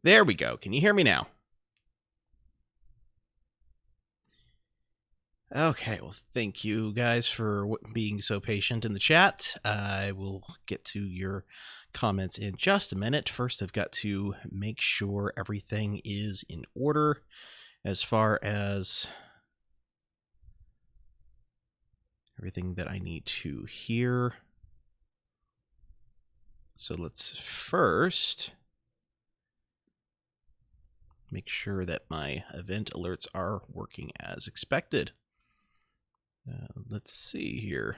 There we go. Can you hear me now? Okay, well, thank you guys for being so patient in the chat. I will get to your comments in just a minute. First, I've got to make sure everything is in order as far as everything that I need to hear. So let's first make sure that my event alerts are working as expected. Let's see here.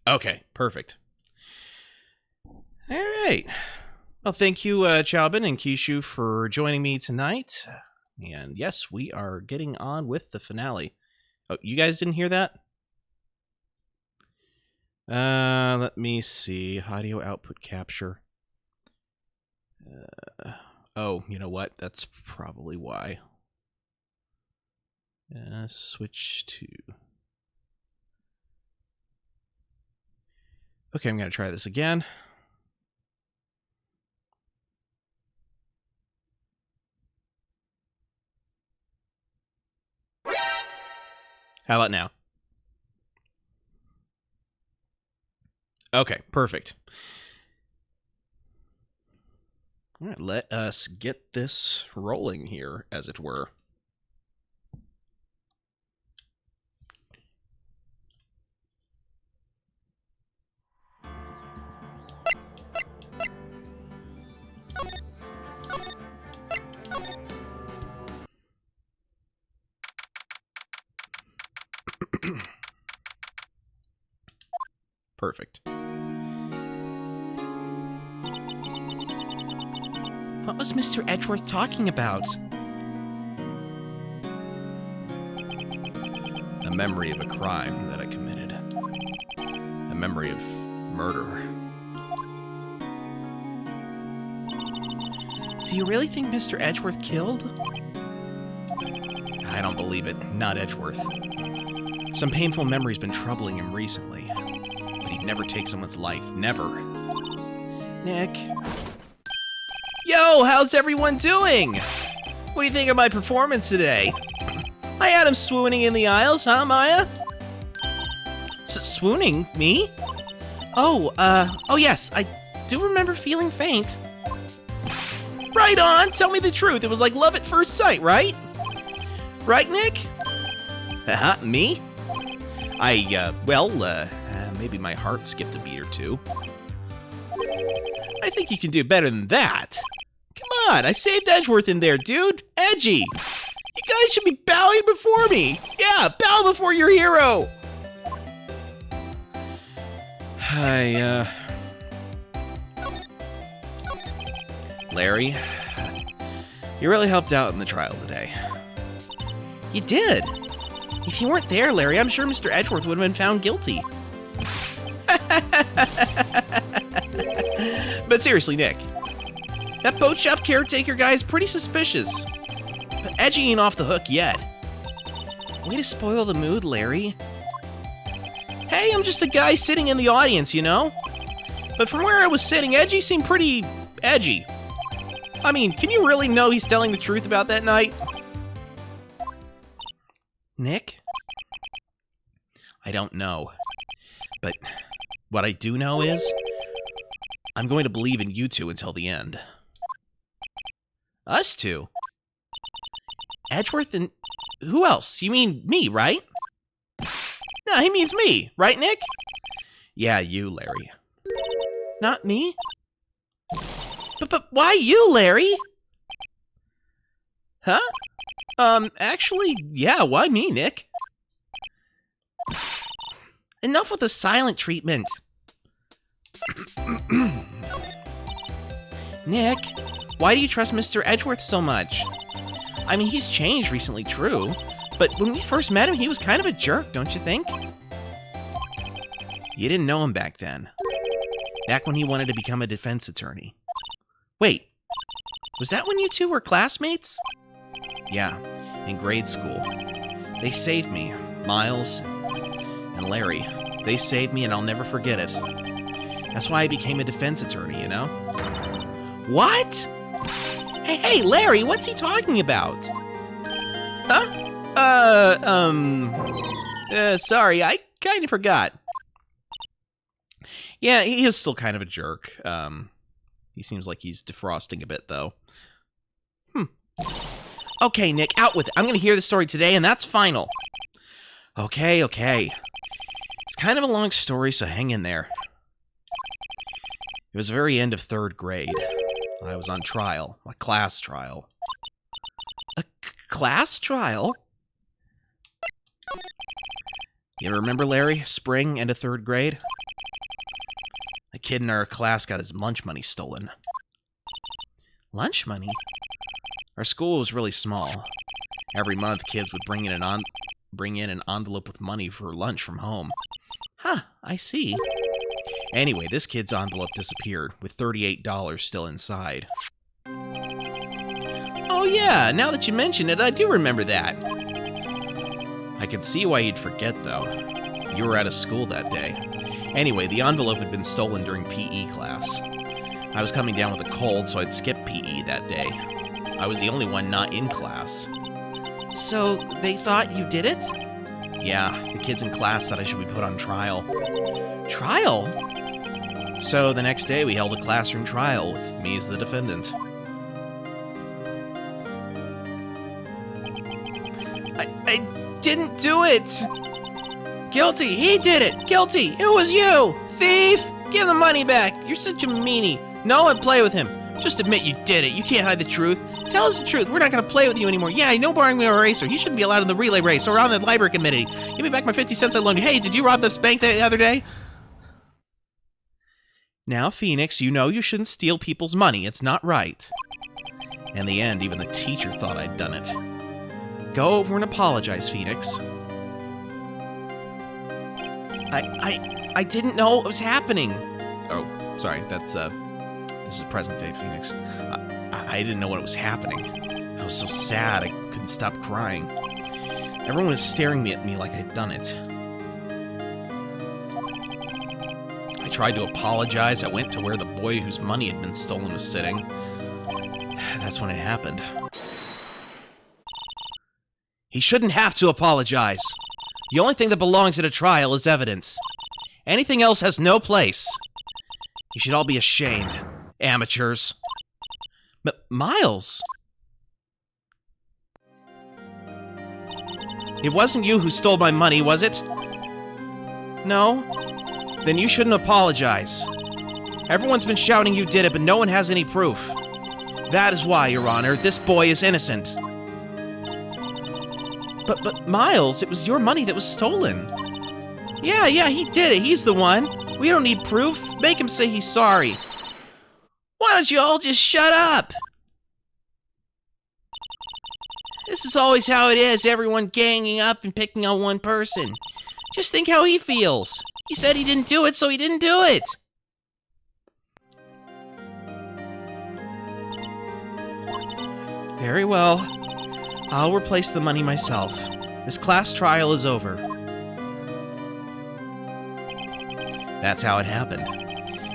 Okay, perfect. All right. Well, thank you, Chaobin and Kishu, for joining me tonight. And yes, we are getting on with the finale. Oh, you guys didn't hear that? Let me see. Audio output capture. Oh, you know what? That's probably why. Switch to... Okay, I'm going to try this again. How about now? Okay, perfect. All right, let us get this rolling here, as it were. Perfect. What was Mr. Edgeworth talking about? A memory of a crime that I committed. A memory of murder. Do you really think Mr. Edgeworth killed? I don't believe it. Not Edgeworth. Some painful memory's been troubling him recently. But he'd never take someone's life. Never. Nick... Yo, how's everyone doing? What do you think of my performance today? I had him swooning in the aisles, huh, Maya? Swooning? Me? Oh yes, I do remember feeling faint. Right on, tell me the truth. It was like love at first sight, right? Right, Nick? Me? Maybe my heart skipped a beat or two. I think you can do better than that. Come on, I saved Edgeworth in there, dude. Edgy! You guys should be bowing before me. Yeah, bow before your hero. Larry, you really helped out in the trial today. You did. If you weren't there, Larry, I'm sure Mr. Edgeworth would have been found guilty. But seriously, Nick, that boat shop caretaker guy is pretty suspicious. But Edgy ain't off the hook yet. Way to spoil the mood, Larry. Hey, I'm just a guy sitting in the audience, you know? But from where I was sitting, Edgy seemed pretty edgy. I mean, can you really know he's telling the truth about that night? Nick? I don't know. But what I do know is, I'm going to believe in you two until the end. Us two? Edgeworth and... who else? You mean me, right? No, he means me. Right, Nick? Yeah, you, Larry. Not me? But why you, Larry? Huh? Actually, yeah, why me, Nick? Enough with the silent treatment. Nick, why do you trust Mr. Edgeworth so much? I mean, he's changed recently, true. But when we first met him, he was kind of a jerk, don't you think? You didn't know him back then. Back when he wanted to become a defense attorney. Wait, was that when you two were classmates? Yeah, in grade school. They saved me, Miles and Larry. They saved me and I'll never forget it. That's why I became a defense attorney, you know? What? Hey, Larry, what's he talking about? Huh? Sorry, I kind of forgot. Yeah, he is still kind of a jerk. He seems like he's defrosting a bit, though. Okay, Nick, out with it. I'm going to hear the story today, and that's final. Okay. It's kind of a long story, so hang in there. It was the very end of 3rd grade. I was on trial, a class trial. A class trial? You remember, Larry? Spring, end of 3rd grade? A kid in our class got his lunch money stolen. Lunch money? Our school was really small. Every month, kids would bring in an envelope with money for lunch from home. Huh, I see. Anyway, this kid's envelope disappeared, with $38 still inside. Oh yeah, now that you mention it, I do remember that. I could see why you'd forget, though. You were out of school that day. Anyway, the envelope had been stolen during PE class. I was coming down with a cold, so I'd skipped PE that day. I was the only one not in class. So, they thought you did it? Yeah, the kids in class thought I should be put on trial. Trial? So, the next day we held a classroom trial with me as the defendant. I didn't do it! Guilty! He did it! Guilty! It was you! Thief! Give the money back! You're such a meanie! No one play with him! Just admit you did it! You can't hide the truth! Tell us the truth! We're not gonna play with you anymore! Yeah, no borrowing me a racer! He shouldn't be allowed in the relay race or on the library committee! Give me back my 50 cents I loaned you! Hey, did you rob this bank the other day? Now, Phoenix, you know you shouldn't steal people's money. It's not right. In the end, even the teacher thought I'd done it. Go over and apologize, Phoenix. I didn't know what was happening. Oh, sorry, that's, this is present day, Phoenix. I didn't know what was happening. I was so sad, I couldn't stop crying. Everyone was staring at me like I'd done it. I tried to apologize. I went to where the boy whose money had been stolen was sitting. That's when it happened. He shouldn't have to apologize. The only thing that belongs at a trial is evidence. Anything else has no place. You should all be ashamed. Amateurs. But Miles... It wasn't you who stole my money, was it? No? Then you shouldn't apologize. Everyone's been shouting you did it, but no one has any proof. That is why, Your Honor, this boy is innocent. But Miles, it was your money that was stolen. Yeah, he did it. He's the one. We don't need proof. Make him say he's sorry. Why don't you all just shut up? This is always how it is, everyone ganging up and picking on one person. Just think how he feels. He said he didn't do it, so he didn't do it. Very well. I'll replace the money myself. This class trial is over. That's how it happened.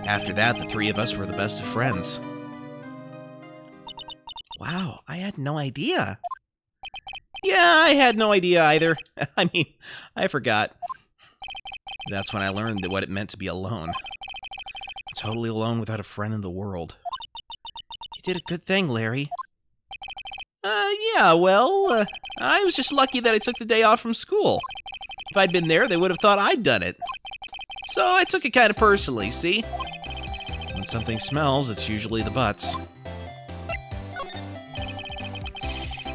After that, the three of us were the best of friends. Wow, I had no idea. Yeah, I had no idea either. I mean, I forgot. That's when I learned what it meant to be alone. Totally alone without a friend in the world. You did a good thing, Larry. Yeah, well, I was just lucky that I took the day off from school. If I'd been there, they would have thought I'd done it. So I took it kind of personally, see? When something smells, it's usually the butts.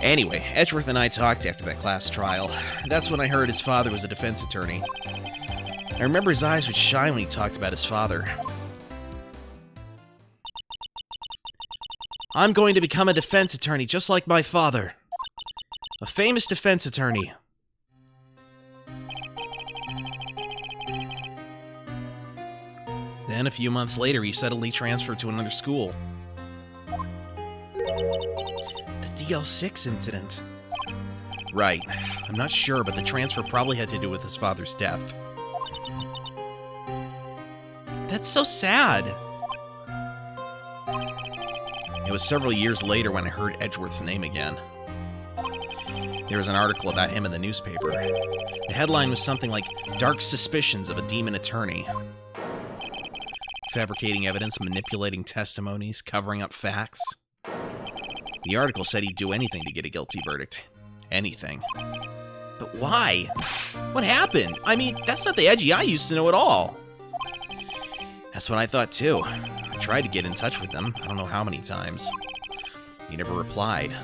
Anyway, Edgeworth and I talked after that class trial. That's when I heard his father was a defense attorney. I remember his eyes would shine when he talked about his father. I'm going to become a defense attorney just like my father. A famous defense attorney. Then, a few months later, he suddenly transferred to another school. DL6 incident. Right. I'm not sure, but the transfer probably had to do with his father's death. That's so sad. It was several years later when I heard Edgeworth's name again. There was an article about him in the newspaper. The headline was something like, "Dark Suspicions of a Demon Attorney." Fabricating evidence, manipulating testimonies, covering up facts. The article said he'd do anything to get a guilty verdict. Anything. But why? What happened? I mean, that's not the Edgy I used to know at all. That's what I thought too. I tried to get in touch with him, I don't know how many times. He never replied.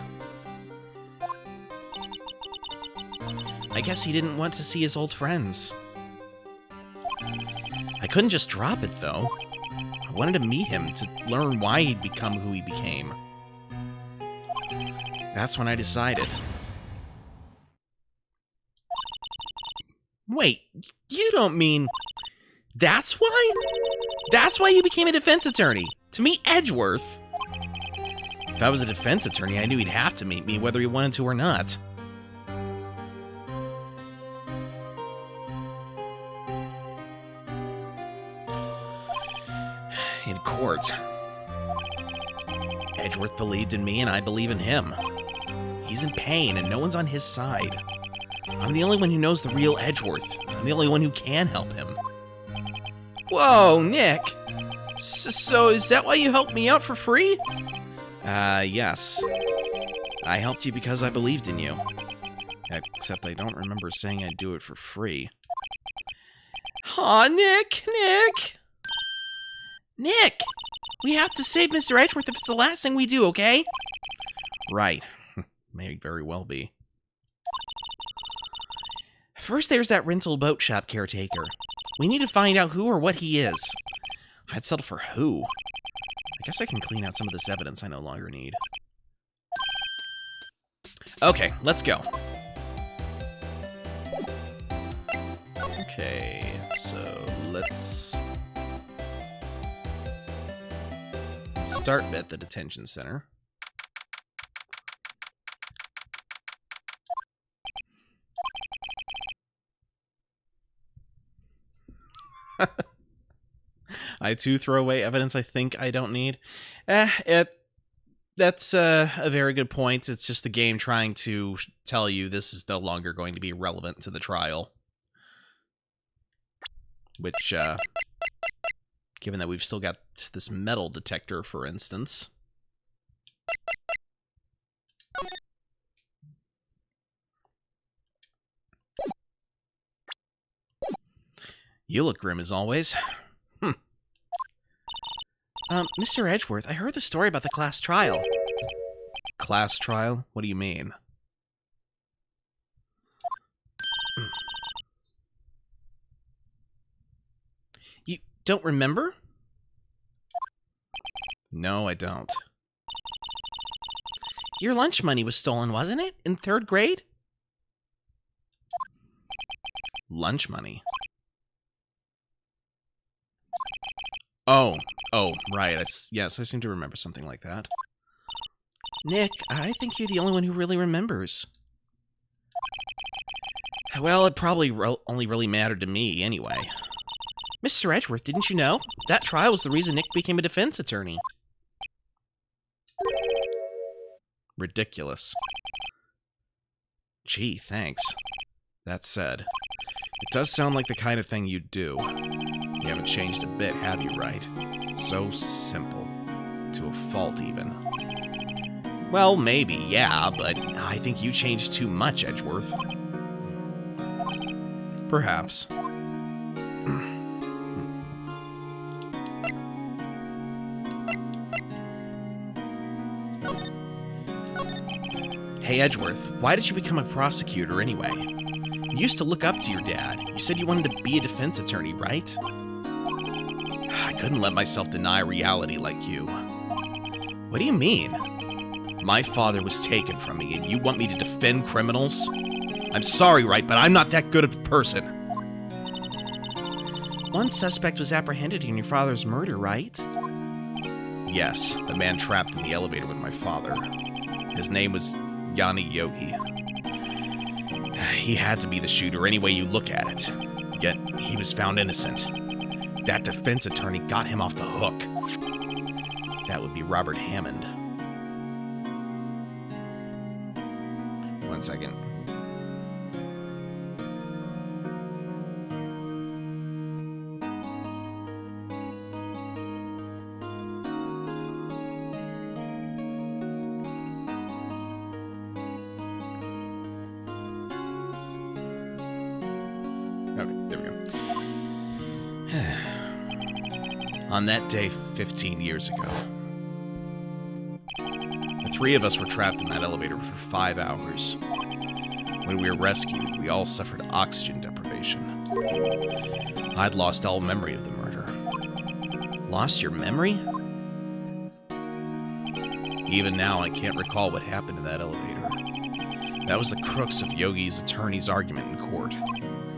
I guess he didn't want to see his old friends. I couldn't just drop it though. I wanted to meet him to learn why he'd become who he became. That's when I decided. Wait, you don't mean... That's why? That's why you became a defense attorney? To meet Edgeworth? If I was a defense attorney, I knew he'd have to meet me whether he wanted to or not. In court, Edgeworth believed in me and I believe in him. He's in pain and no one's on his side. I'm the only one who knows the real Edgeworth. I'm the only one who can help him. Whoa, Nick! So is that why you helped me out for free? Yes. I helped you because I believed in you. Except I don't remember saying I'd do it for free. Aw, Nick! Nick! We have to save Mr. Edgeworth if it's the last thing we do, okay? Right. May very well be. First, there's that rental boat shop caretaker. We need to find out who or what he is. I'd settle for who. I guess I can clean out some of this evidence I no longer need. Okay, let's go. Okay, so let's start at the detention center. I too throw away evidence I think I don't need. That's a very good point. It's just the game trying to tell you this is no longer going to be relevant to the trial. Which, given that we've still got this metal detector, for instance. You look grim as always. Mr. Edgeworth, I heard the story about the class trial. Class trial? What do you mean? You don't remember? No, I don't. Your lunch money was stolen, wasn't it? In 3rd grade? Lunch money? Oh, right. Yes, I seem to remember something like that. Nick, I think you're the only one who really remembers. Well, it probably only really mattered to me anyway. Mr. Edgeworth, didn't you know? That trial was the reason Nick became a defense attorney. Ridiculous. Gee, thanks. That said, it does sound like the kind of thing you'd do. You haven't changed a bit, have you, Wright? So simple. To a fault, even. Well, maybe, yeah, but I think you changed too much, Edgeworth. Perhaps. Hey, Edgeworth, why did you become a prosecutor anyway? You used to look up to your dad. You said you wanted to be a defense attorney, right? I couldn't let myself deny reality like you. What do you mean? My father was taken from me, and you want me to defend criminals? I'm sorry, Wright, but I'm not that good of a person. One suspect was apprehended in your father's murder, right? Yes, the man trapped in the elevator with my father. His name was Yanni Yogi. He had to be the shooter any way you look at it. Yet, he was found innocent. That defense attorney got him off the hook. That would be Robert Hammond. One second. Okay, there we go. On that day 15 years ago, the 3 of us were trapped in that elevator for 5 hours. When we were rescued, we all suffered oxygen deprivation. I'd lost all memory of the murder. Lost your memory? Even now, I can't recall what happened in that elevator. That was the crux of Yogi's attorney's argument in court.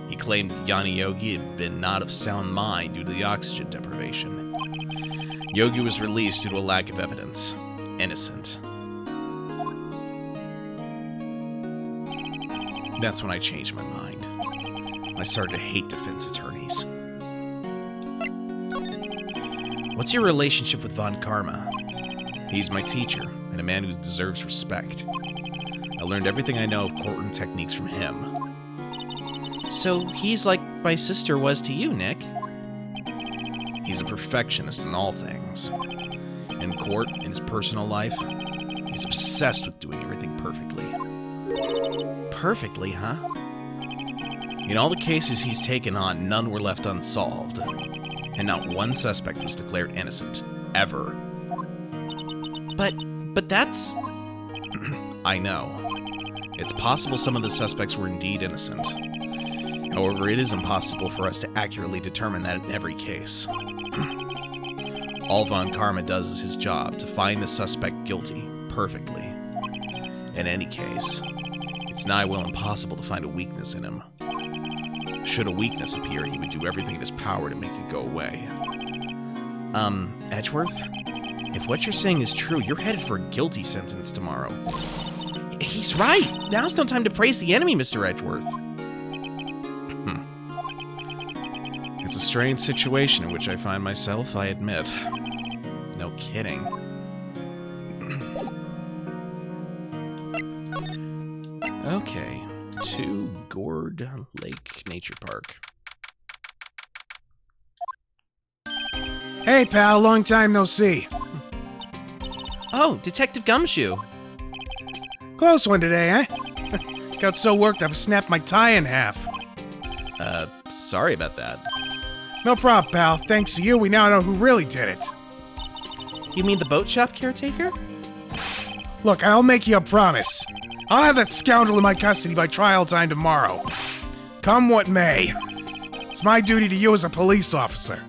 He claimed Yanni Yogi had been not of sound mind due to the oxygen deprivation. Yogi was released due to a lack of evidence. Innocent. That's when I changed my mind. I started to hate defense attorneys. What's your relationship with Von Karma? He's my teacher, and a man who deserves respect. I learned everything I know of courtroom techniques from him. So he's like my sister was to you, Nick. He's a perfectionist in all things. In court, in his personal life, he's obsessed with doing everything perfectly. Perfectly, huh? In all the cases he's taken on, none were left unsolved. And not one suspect was declared innocent. Ever. But that's... I know. It's possible some of the suspects were indeed innocent. However, it is impossible for us to accurately determine that in every case. All Von Karma does is his job, to find the suspect guilty, perfectly. In any case, it's nigh well impossible to find a weakness in him. Should a weakness appear, he would do everything in his power to make it go away. Edgeworth? If what you're saying is true, you're headed for a guilty sentence tomorrow. He's right! Now's no time to praise the enemy, Mr. Edgeworth. It's a strange situation in which I find myself, I admit. No kidding. Okay, to Gourd Lake Nature Park. Hey, pal, long time no see. Oh, Detective Gumshoe. Close one today, eh? Got so worked up, snapped my tie in half. Sorry about that. No problem, pal. Thanks to you, we now know who really did it. You mean the boat shop caretaker? Look, I'll make you a promise. I'll have that scoundrel in my custody by trial time tomorrow. Come what may. It's my duty to you as a police officer.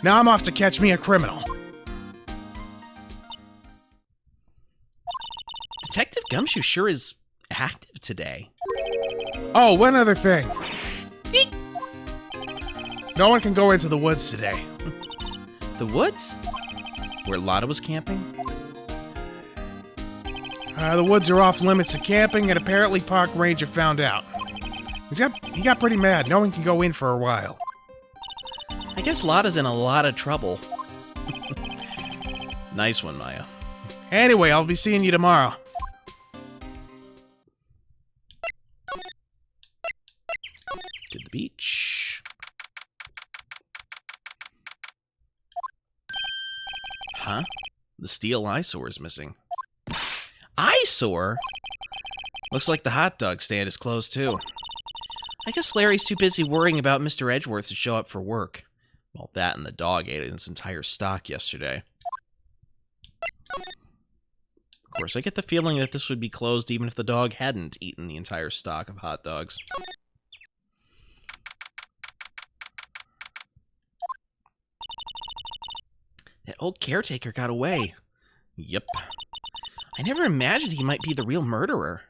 Now I'm off to catch me a criminal. Detective Gumshoe sure is active today. Oh, one other thing. No one can go into the woods today. The woods? Where Lotta was camping? The woods are off limits to camping, and apparently Park Ranger found out. He got pretty mad. No one can go in for a while. I guess Lotta's in a lot of trouble. Nice one, Maya. Anyway, I'll be seeing you tomorrow. To the beach. Huh? The steel eyesore is missing. Eyesore? Looks like the hot dog stand is closed too. I guess Larry's too busy worrying about Mr. Edgeworth to show up for work. Well, that and the dog ate its entire stock yesterday. Of course, I get the feeling that this would be closed even if the dog hadn't eaten the entire stock of hot dogs. That old caretaker got away. Yep. I never imagined he might be the real murderer.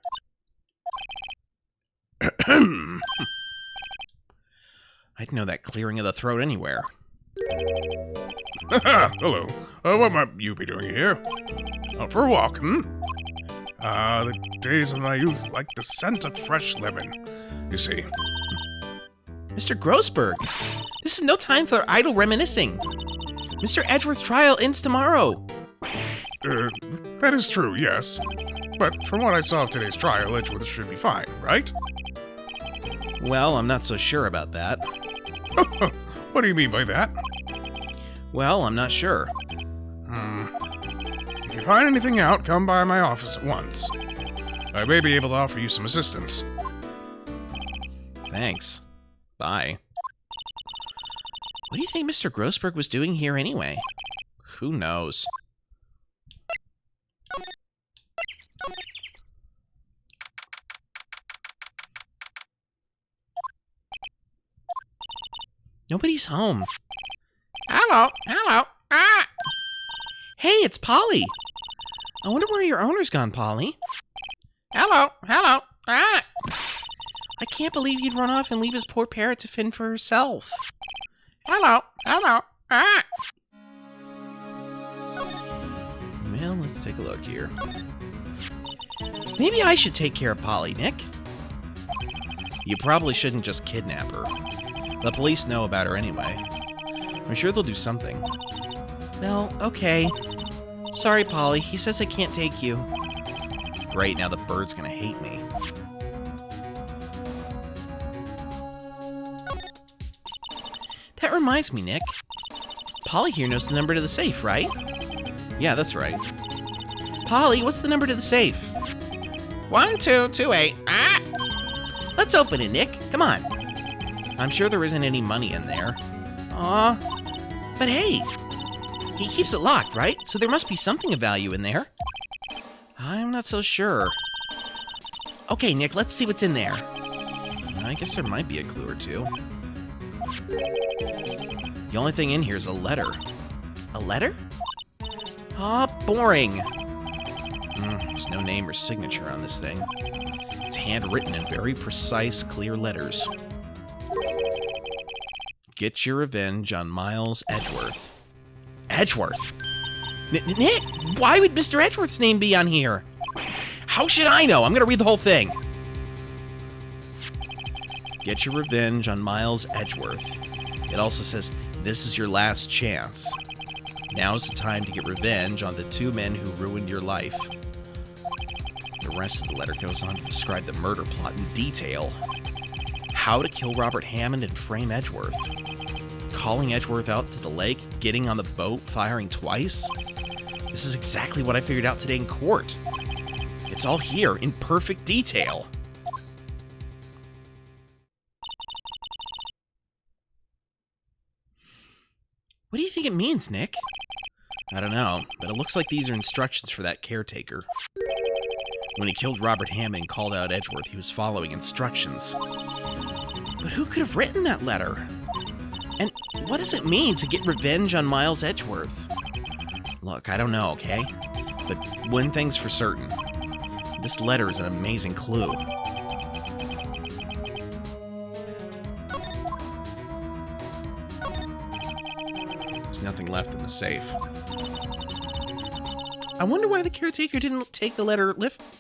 I'd know that clearing of the throat anywhere. Hello. What might you be doing here? Out for a walk, hmm? The days of my youth like the scent of fresh lemon, you see. Mr. Grossberg, this is no time for idle reminiscing. Mr. Edgeworth's trial ends tomorrow. That is true, yes. But from what I saw of today's trial, Edgeworth should be fine, right? Well, I'm not so sure about that. What do you mean by that? Well, I'm not sure. If you find anything out, come by my office at once. I may be able to offer you some assistance. Thanks. Bye. What do you think Mr. Grossberg was doing here anyway? Who knows? Nobody's home. Hello, hello. Ah! Hey, it's Polly. I wonder where your owner's gone, Polly. Hello, hello. Ah! I can't believe you'd run off and leave his poor parrot to fend for herself. Hello, hello. Ah! Well, let's take a look here. Maybe I should take care of Polly, Nick. You probably shouldn't just kidnap her. The police know about her anyway. I'm sure they'll do something. Well, okay. Sorry, Polly. He says I can't take you. Great, now the bird's gonna hate me. That reminds me, Nick. Polly here knows the number to the safe, right? Yeah, that's right. Polly, what's the number to the safe? 1228. Ah! Let's open it, Nick. Come on. I'm sure there isn't any money in there. Aw. But hey, he keeps it locked, right? So there must be something of value in there. I'm not so sure. Okay, Nick, let's see what's in there. I guess there might be a clue or two. The only thing in here is a letter. A letter? Aw, boring. There's no name or signature on this thing. It's handwritten in very precise, clear letters. Get your revenge on Miles Edgeworth. Edgeworth? Nick, why would Mr. Edgeworth's name be on here? How should I know? I'm going to read the whole thing. Get your revenge on Miles Edgeworth. It also says, this is your last chance. Now is the time to get revenge on the two men who ruined your life. The rest of the letter goes on to describe the murder plot in detail. How to kill Robert Hammond and frame Edgeworth. calling Edgeworth out to the lake, getting on the boat, firing twice. This is exactly what I figured out today in court. It's all here in perfect detail. What do you think it means, Nick? I don't know, but it looks like these are instructions for that caretaker. When he killed Robert Hammond and called out Edgeworth, he was following instructions. But who could have written that letter? And what does it mean to get revenge on Miles Edgeworth? Look, I don't know, okay? But one thing's for certain. This letter is an amazing clue. There's nothing left in the safe. I wonder why the caretaker didn't take the letter with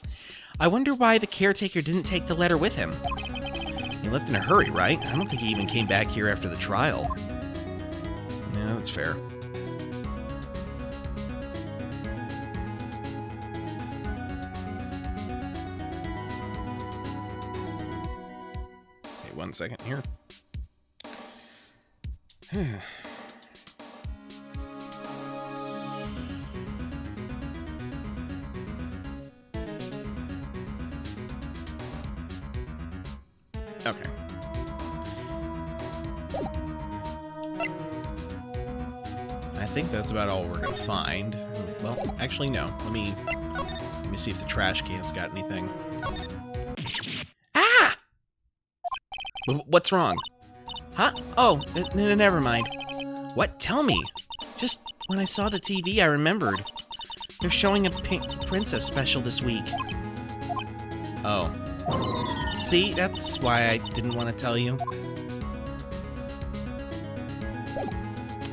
him. He left in a hurry, right? I don't think he even came back here after the trial. Yeah, that's fair. Okay, 1 second here. Okay. I think that's about all we're gonna find. Well, actually, no. Let me see if the trash can's got anything. Ah! What's wrong? Huh? Oh, never mind. What? Tell me. Just when I saw the TV, I remembered. They're showing a Pink Princess special this week. Oh. See, that's why I didn't want to tell you.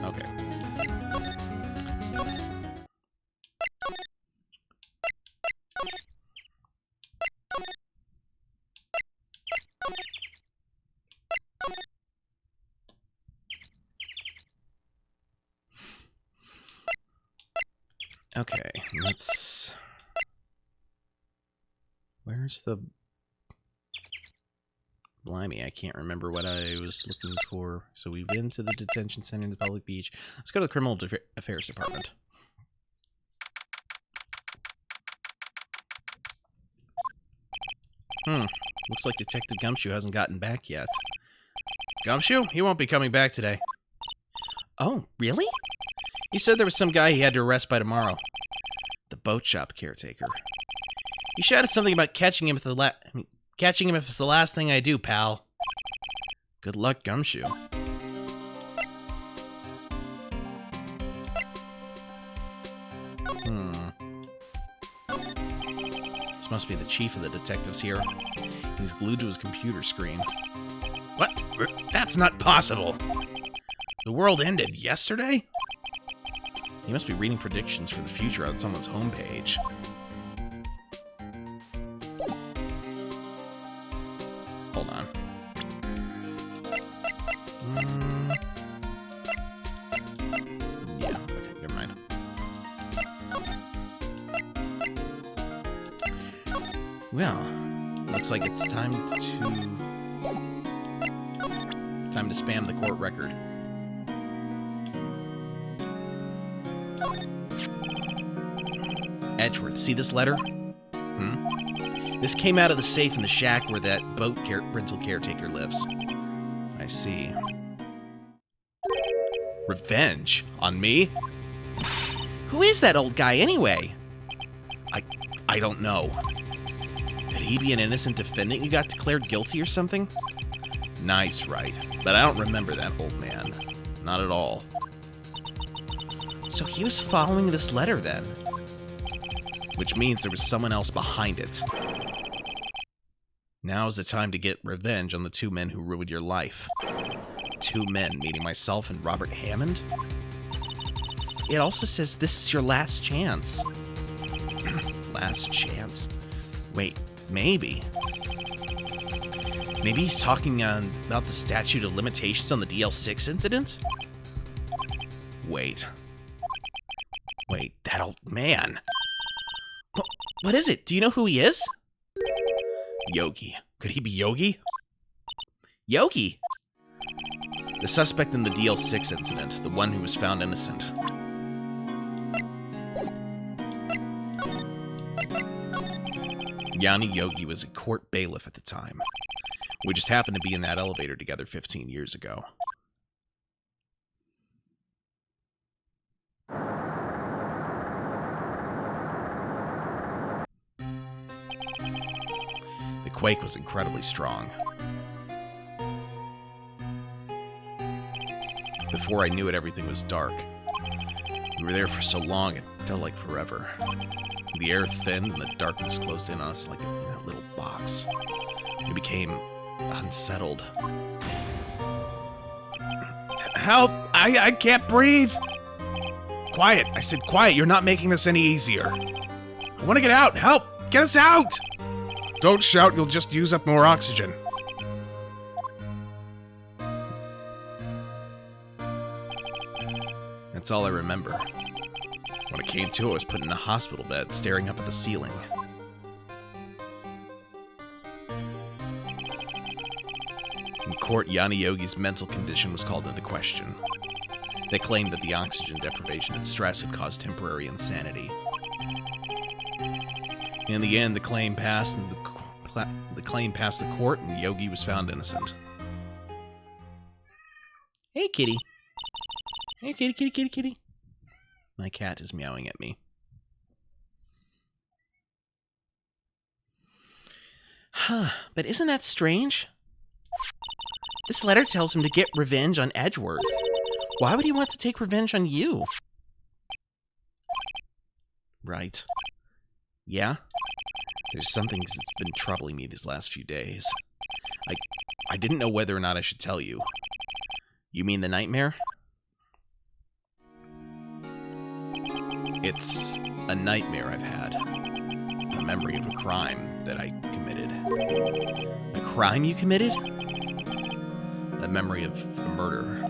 Okay. Okay, let's... Where's the... Blimey, I can't remember what I was looking for. So we've been to the detention center in the public beach. Let's go to the Criminal Affairs Department. Looks like Detective Gumshoe hasn't gotten back yet. Gumshoe? He won't be coming back today. Oh, really? He said there was some guy he had to arrest by tomorrow. The boat shop caretaker. He shouted something about catching him if it's the last thing I do, pal. Good luck, Gumshoe. This must be the chief of the detectives here. He's glued to his computer screen. What? That's not possible. The world ended yesterday? He must be reading predictions for the future on someone's homepage. Hold on. Yeah, okay, never mind. Well, looks like it's time to spam the court record. Edgeworth, see this letter? This came out of the safe in the shack where that boat rental caretaker lives. I see. Revenge? On me? Who is that old guy anyway? I don't know. Could he be an innocent defendant you got declared guilty or something? Nice, Wright. But I don't remember that old man. Not at all. So he was following this letter then? Which means there was someone else behind it. Now's the time to get revenge on the two men who ruined your life. Two men, meaning myself and Robert Hammond? It also says this is your last chance. Last chance? Wait, maybe. Maybe he's talking about the statute of limitations on the DL6 incident? Wait, that old man. What is it? Do you know who he is? Yogi. Could he be Yogi? Yogi? The suspect in the DL6 incident, the one who was found innocent. Yanni Yogi was a court bailiff at the time. We just happened to be in that elevator together 15 years ago. The quake was incredibly strong. Before I knew it, everything was dark. We were there for so long, it felt like forever. The air thinned and the darkness closed in on us like in that little box. We became unsettled. Help! I can't breathe! Quiet. I said quiet. You're not making this any easier. I want to get out. Help! Get us out! Don't shout. You'll just use up more oxygen. That's all I remember. When it came to it, I was put in a hospital bed, staring up at the ceiling. In court, Yanni Yogi's mental condition was called into question. They claimed that the oxygen deprivation and stress had caused temporary insanity. In the end, the claim passed, and the claim passed the court, and Yogi was found innocent. Hey, kitty. Hey, kitty, kitty, kitty, kitty. My cat is meowing at me. Huh, but isn't that strange? This letter tells him to get revenge on Edgeworth. Why would he want to take revenge on you? Right. Yeah? There's something that's been troubling me these last few days. I didn't know whether or not I should tell you. You mean the nightmare? It's a nightmare I've had. A memory of a crime that I committed. A crime you committed? A memory of a murder.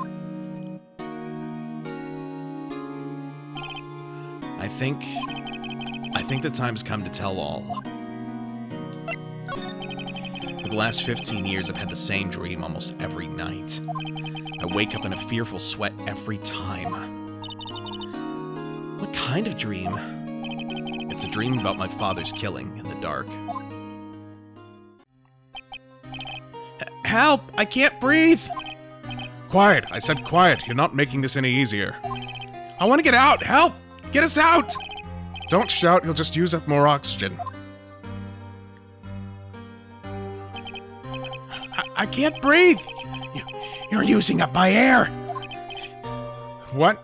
I think the time's come to tell all. For the last 15 years, I've had the same dream almost every night. I wake up in a fearful sweat every time. What kind of dream? It's a dream about my father's killing in the dark. Help! I can't breathe! Quiet. I said quiet. You're not making this any easier. I want to get out! Help! Get us out! Don't shout. You'll just use up more oxygen. I can't breathe! You're using up my air! What?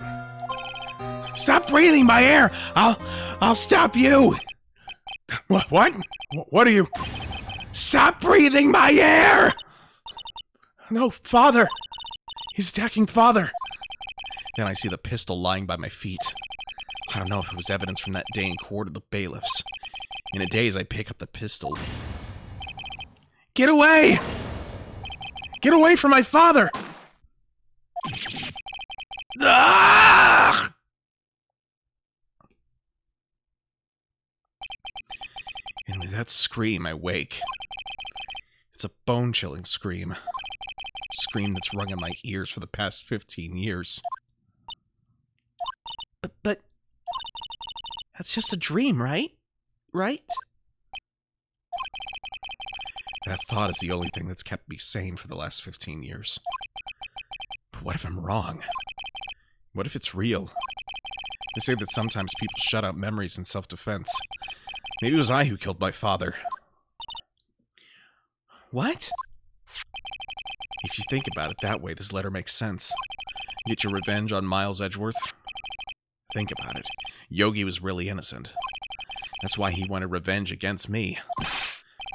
Stop breathing my air! I'll stop you! What? What are you? Stop breathing my air! No, Father! He's attacking Father! Then I see the pistol lying by my feet. I don't know if it was evidence from that day in court of the bailiffs. In a daze, I pick up the pistol. Get away! Get away from my father! Ah! And with that scream, I wake. It's a bone-chilling scream. A scream that's rung in my ears for the past 15 years. But that's just a dream, right? Right? That thought is the only thing that's kept me sane for the last 15 years. But what if I'm wrong? What if it's real? They say that sometimes people shut out memories in self-defense. Maybe it was I who killed my father. What? If you think about it that way, this letter makes sense. Get your revenge on Miles Edgeworth? Think about it. Yogi was really innocent. That's why he wanted revenge against me.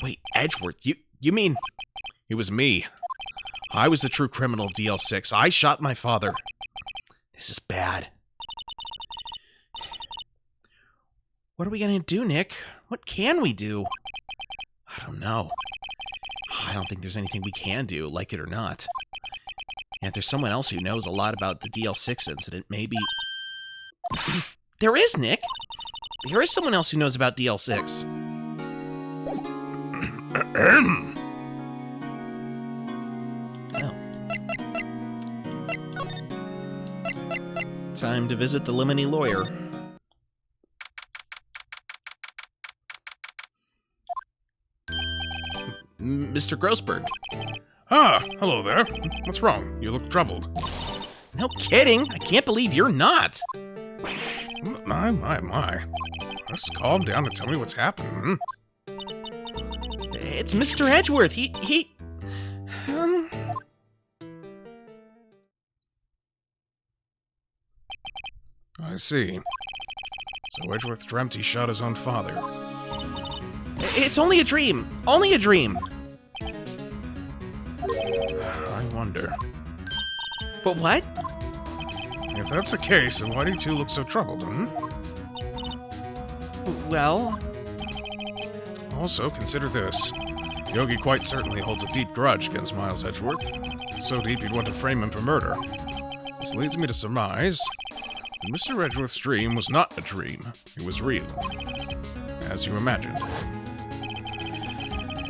Wait, Edgeworth, you mean... It was me. I was the true criminal of DL6. I shot my father. This is bad. What are we gonna do, Nick? What can we do? I don't know. I don't think there's anything we can do, like it or not. And if there's someone else who knows a lot about the DL6 incident, maybe... There is, Nick! There is someone else who knows about DL6. Oh. Time to visit the Lemony lawyer. Mr. Grossberg. Ah, hello there. What's wrong? You look troubled. No kidding. I can't believe you're not. My. Just calm down and tell me what's happening. It's Mr. Edgeworth. He... I see. So Edgeworth dreamt he shot his own father. It's only a dream. Only a dream. I wonder. But what? If that's the case, then why do you two look so troubled, Well... Also, consider this. Yogi quite certainly holds a deep grudge against Miles Edgeworth. So deep he'd want to frame him for murder. This leads me to surmise that Mr. Edgeworth's dream was not a dream. It was real. As you imagined.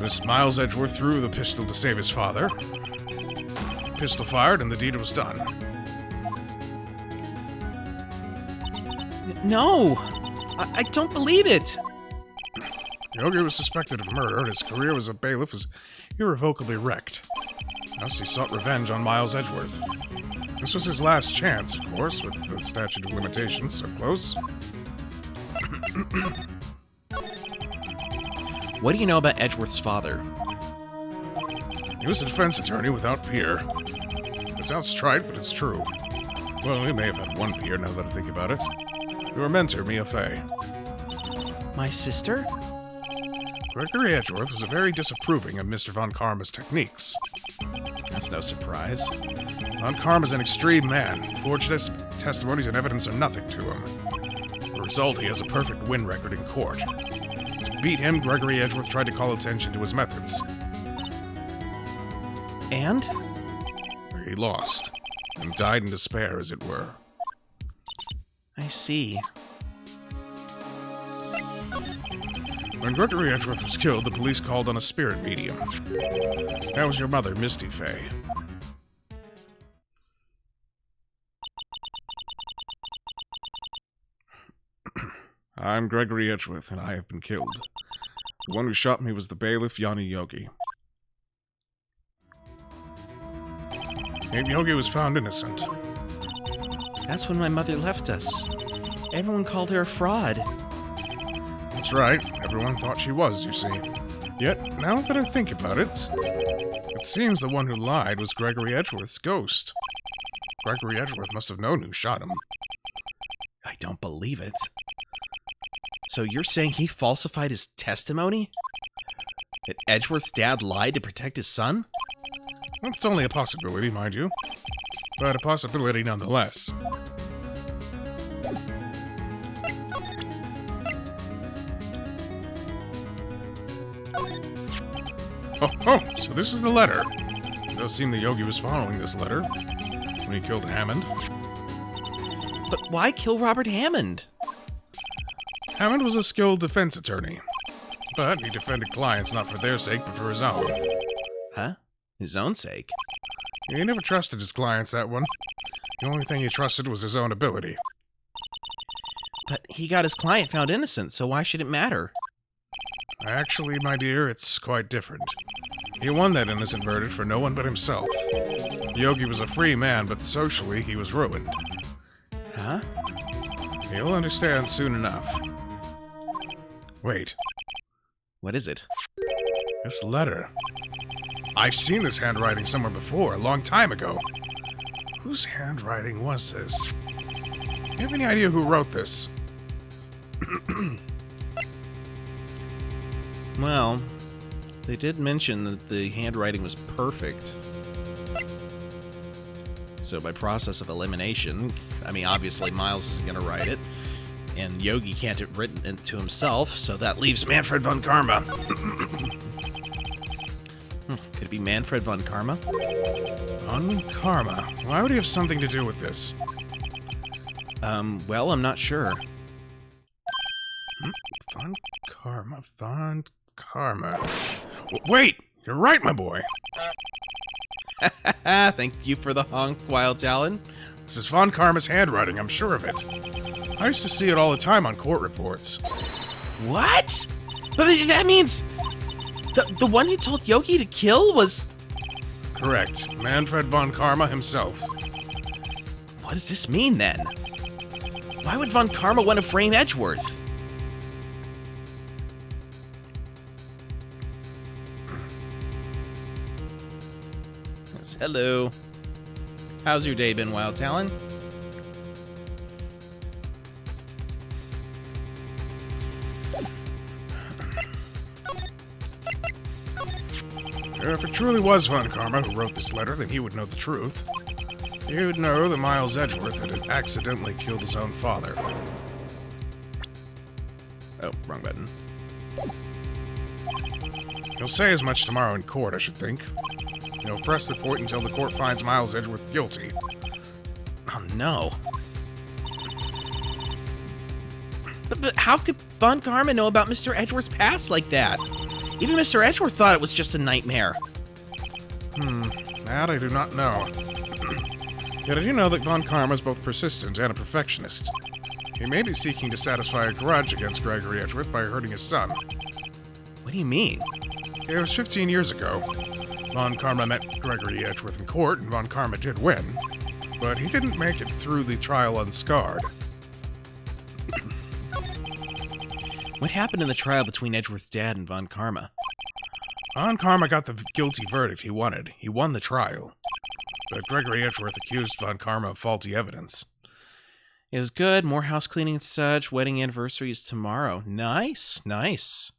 This Miles Edgeworth threw the pistol to save his father. Pistol fired and the deed was done. No! I don't believe it! Yogi was suspected of murder, and his career as a bailiff was irrevocably wrecked. Thus, he sought revenge on Miles Edgeworth. This was his last chance, of course, with the statute of limitations so close. What do you know about Edgeworth's father? He was a defense attorney without peer. It sounds trite, but it's true. Well, he may have had one peer, now that I think about it. Your mentor, Mia Fey. My sister? Gregory Edgeworth was very disapproving of Mr. Von Karma's techniques. That's no surprise. Von Karma's an extreme man. Forged testimonies and evidence are nothing to him. The result, he has a perfect win record in court. To beat him, Gregory Edgeworth tried to call attention to his methods. And? He lost, and died in despair, as it were. I see. When Gregory Edgeworth was killed, the police called on a spirit medium. That was your mother, Misty Fey. I'm Gregory Edgeworth, and I have been killed. The one who shot me was the bailiff, Yanni Yogi. And Yogi was found innocent. That's when my mother left us. Everyone called her a fraud. That's right. Everyone thought she was, you see. Yet, now that I think about it, it seems the one who lied was Gregory Edgeworth's ghost. Gregory Edgeworth must have known who shot him. I don't believe it. So you're saying he falsified his testimony? That Edgeworth's dad lied to protect his son? It's only a possibility, mind you. But a possibility nonetheless. Oh, so this is the letter. It does seem the Yogi was following this letter when he killed Hammond. But why kill Robert Hammond? Hammond was a skilled defense attorney. But he defended clients not for their sake, but for his own. Huh? His own sake? He never trusted his clients, that one. The only thing he trusted was his own ability. But he got his client found innocent, so why should it matter? Actually, my dear, it's quite different. He won that innocent verdict for no one but himself. Yogi was a free man, but socially he was ruined. Huh? You'll understand soon enough. Wait. What is it? This letter. I've seen this handwriting somewhere before, a long time ago. Whose handwriting was this? Do you have any idea who wrote this? Well, they did mention that the handwriting was perfect. So by process of elimination, I mean, obviously Miles isn't going to write it, and Yogi can't have written it to himself, so that leaves Manfred von Karma. Could it be Manfred von Karma? Von Karma? Why would he have something to do with this? Well, I'm not sure. Von Karma. Wait! You're right, my boy! Thank you for the honk, Wild Talon. This is Von Karma's handwriting, I'm sure of it. I used to see it all the time on court reports. What? But that means the one you told Yogi to kill was... Correct. Manfred Von Karma himself. What does this mean, then? Why would Von Karma want to frame Edgeworth? Yes, hello. How's your day been, Wild Talon? If it truly was Von Karma who wrote this letter, then he would know the truth. He would know that Miles Edgeworth had accidentally killed his own father. Oh, wrong button. He'll say as much tomorrow in court, I should think. He'll press the point until the court finds Miles Edgeworth guilty. Oh, no. But how could Von Karma know about Mr. Edgeworth's past like that? Even Mr. Edgeworth thought it was just a nightmare. That I do not know. Yet I do know that Von Karma is both persistent and a perfectionist. He may be seeking to satisfy a grudge against Gregory Edgeworth by hurting his son. What do you mean? It was 15 years ago. Von Karma met Gregory Edgeworth in court, and Von Karma did win. But he didn't make it through the trial unscarred. What happened in the trial between Edgeworth's dad and Von Karma? Von Karma got the guilty verdict he wanted. He won the trial. But Gregory Edgeworth accused Von Karma of faulty evidence. It was good. More house cleaning and such. Wedding anniversary is tomorrow. Nice. Nice.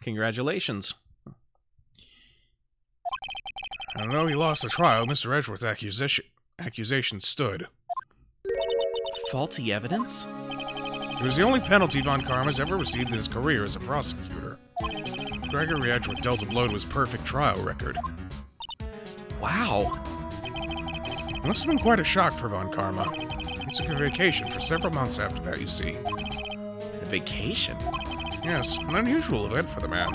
Congratulations. And though he lost the trial, Mr. Edgeworth's accusation stood. Faulty evidence? It was the only penalty Von Karma's ever received in his career as a prosecutor. Gregory Edgeworth dealt a blow to his perfect trial record. Wow. It must have been quite a shock for Von Karma. He took a vacation for several months after that, you see. A vacation? Yes, an unusual event for the man.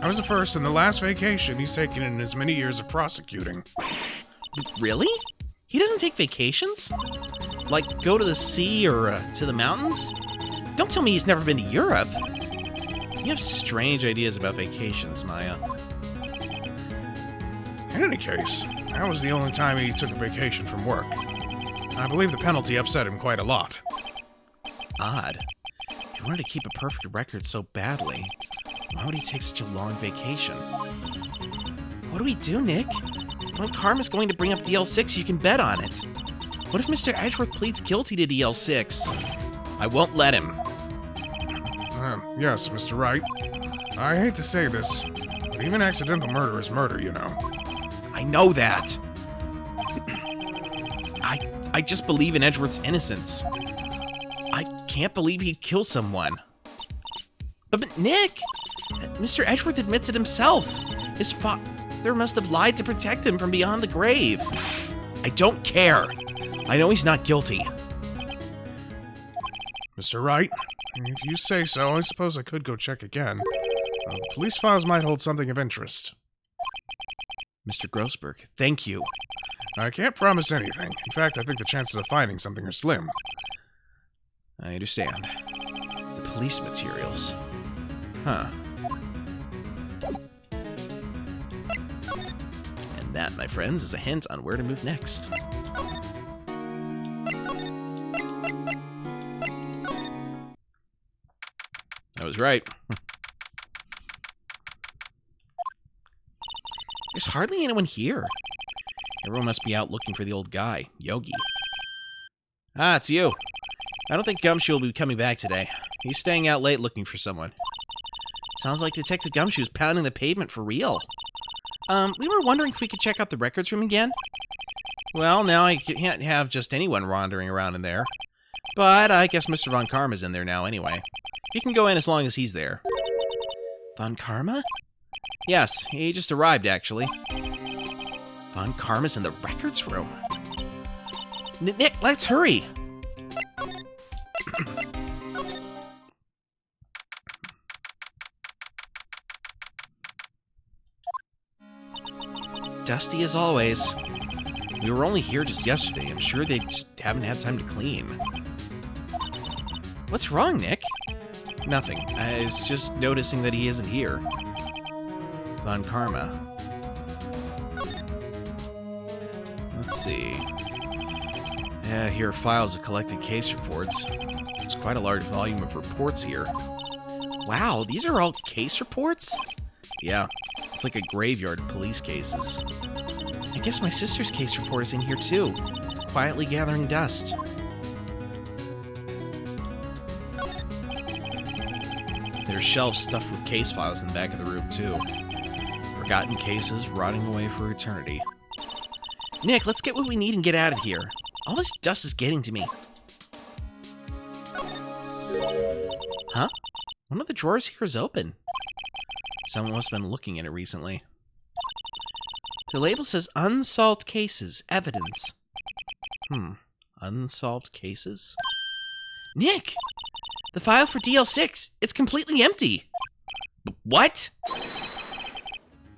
I was the first and the last vacation he's taken in his many years of prosecuting. Really? He doesn't take vacations? Like, go to the sea or to the mountains? Don't tell me he's never been to Europe. You have strange ideas about vacations, Maya. In any case, that was the only time he took a vacation from work. I believe the penalty upset him quite a lot. Odd. If he wanted to keep a perfect record so badly, why would he take such a long vacation? What do we do, Nick? Von Karma's going to bring up DL6, you can bet on it. What if Mr. Edgeworth pleads guilty to DL6? I won't let him. Yes, Mr. Wright. I hate to say this, but even accidental murder is murder, you know. I know that. I just believe in Edgeworth's innocence. I can't believe he'd kill someone. But Nick, Mr. Edgeworth admits it himself. His father must have lied to protect him from beyond the grave. I don't care. I know he's not guilty. Mr. Wright, if you say so, I suppose I could go check again. The police files might hold something of interest. Mr. Grossberg, thank you. I can't promise anything. In fact, I think the chances of finding something are slim. I understand. The police materials. Huh. And that, my friends, is a hint on where to move next. I was right. There's hardly anyone here. Everyone must be out looking for the old guy, Yogi. Ah, it's you. I don't think Gumshoe will be coming back today. He's staying out late looking for someone. Sounds like Detective Gumshoe's pounding the pavement for real. We were wondering if we could check out the records room again. Well, now I can't have just anyone wandering around in there. But I guess Mr. Von Karma's in there now anyway. He can go in as long as he's there. Von Karma? Yes, he just arrived, actually. Von Karma's in the records room. Nick, let's hurry! dusty as always. We were only here just yesterday. I'm sure they just haven't had time to clean. What's wrong, Nick? Nothing. I was just noticing that he isn't here. Von Karma. Let's see. Yeah, here are files of collected case reports. There's quite a large volume of reports here. Wow, these are all case reports? Yeah, it's like a graveyard of police cases. I guess my sister's case report is in here too, quietly gathering dust. There's shelves stuffed with case files in the back of the room too. Forgotten cases rotting away for eternity. Nick, let's get what we need and get out of here. All this dust is getting to me. Huh? One of the drawers here is open. Someone must have been looking at it recently. The label says unsolved cases, evidence. Unsolved cases? Nick! The file for DL6, it's completely empty. What?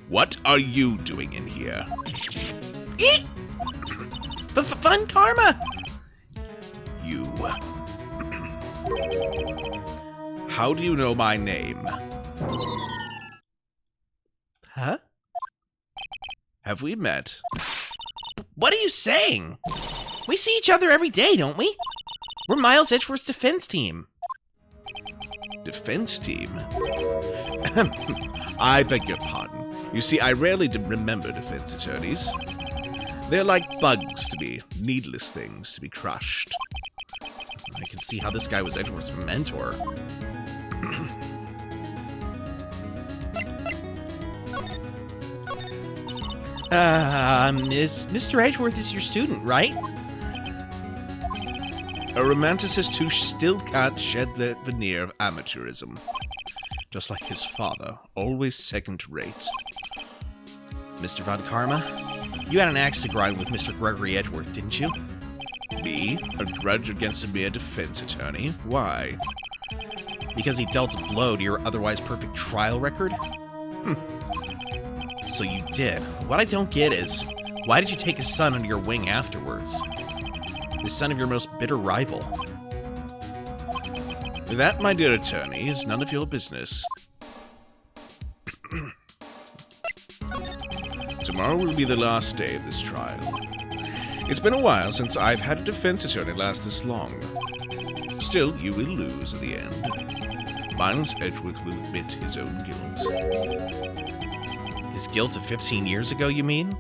What are you doing in here? Eek! Fun karma! You. How do you know my name? Huh? Have we met? What are you saying? We see each other every day, don't we? We're Miles Edgeworth's defense team. Defense team? I beg your pardon. You see, I rarely remember defense attorneys. They're like bugs to me, needless things to be crushed. I can see how this guy was Edgeworth's mentor. Mr. Edgeworth is your student, right? A romanticist who still can't shed that veneer of amateurism. Just like his father, always second-rate. Mr. Von Karma, you had an axe to grind with Mr. Gregory Edgeworth, didn't you? Me? A grudge against a mere defense attorney? Why? Because he dealt a blow to your otherwise perfect trial record? So you did. What I don't get is, why did you take his son under your wing afterwards? The son of your most bitter rival. That, my dear attorney, is none of your business. Tomorrow will be the last day of this trial. It's been a while since I've had a defense attorney last this long. Still, you will lose at the end. Miles Edgeworth will admit his own guilt. His guilt of 15 years ago, you mean?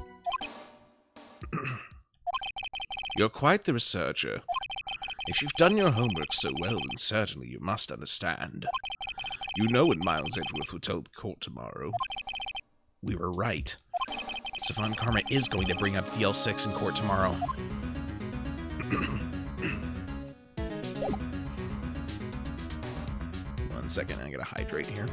You're quite the researcher. If you've done your homework so well, then certainly you must understand. You know what Miles Edgeworth will tell the court tomorrow. We were right. So Von Karma is going to bring up DL6 in court tomorrow. 1 second, I gotta hydrate here.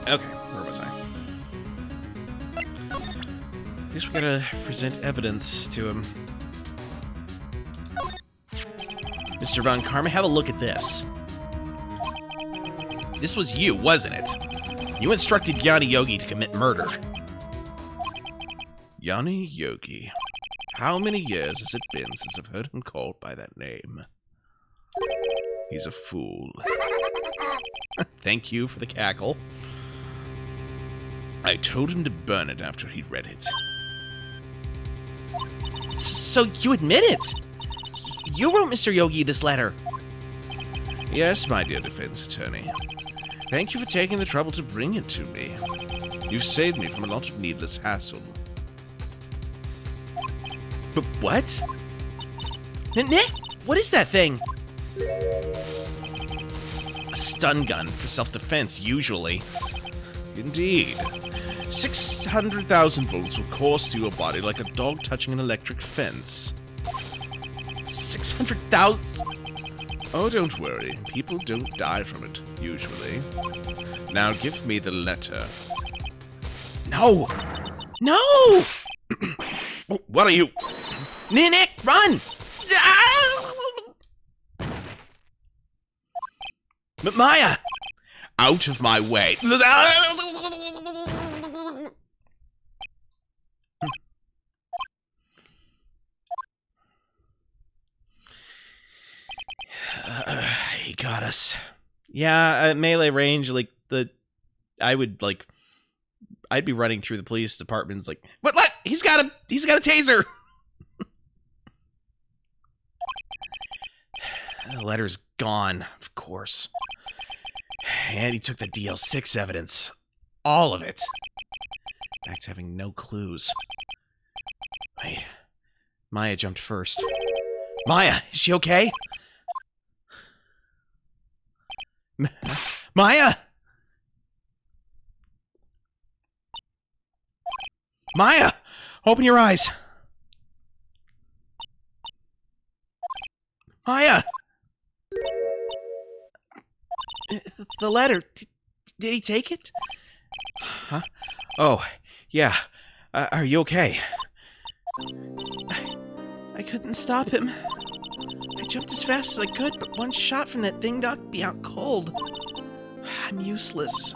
Okay, where was I? Guess we gotta present evidence to him. Mr. Von Karma, have a look at this. This was you, wasn't it? You instructed Yanni Yogi to commit murder. Yanni Yogi. How many years has it been since I've heard him called by that name? He's a fool. Thank you for the cackle. I told him to burn it after he'd read it. So you admit it? You wrote Mr. Yogi this letter. Yes, my dear defense attorney. Thank you for taking the trouble to bring it to me. You've saved me from a lot of needless hassle. But what? Nick, what is that thing? A stun gun for self-defense, usually. Indeed. 600,000 volts will course through your body like a dog touching an electric fence. 600,000? Oh, don't worry. People don't die from it, usually. Now give me the letter. No! No! What are you? Nick, run! Maya! Out of my way. He got us. Yeah, at melee range, like, I'd be running through the police departments like, what? He's got a taser! The letter's gone, of course. And he took the DL6 evidence. All of it. Back to having no clues. Wait. Maya jumped first. Maya, is she okay? Maya! Maya! Open your eyes! Maya! The letter. Did he take it? Huh? Oh, yeah. Are you okay? I couldn't stop him. I jumped as fast as I could, but one shot from that thing knocked me out cold. I'm useless.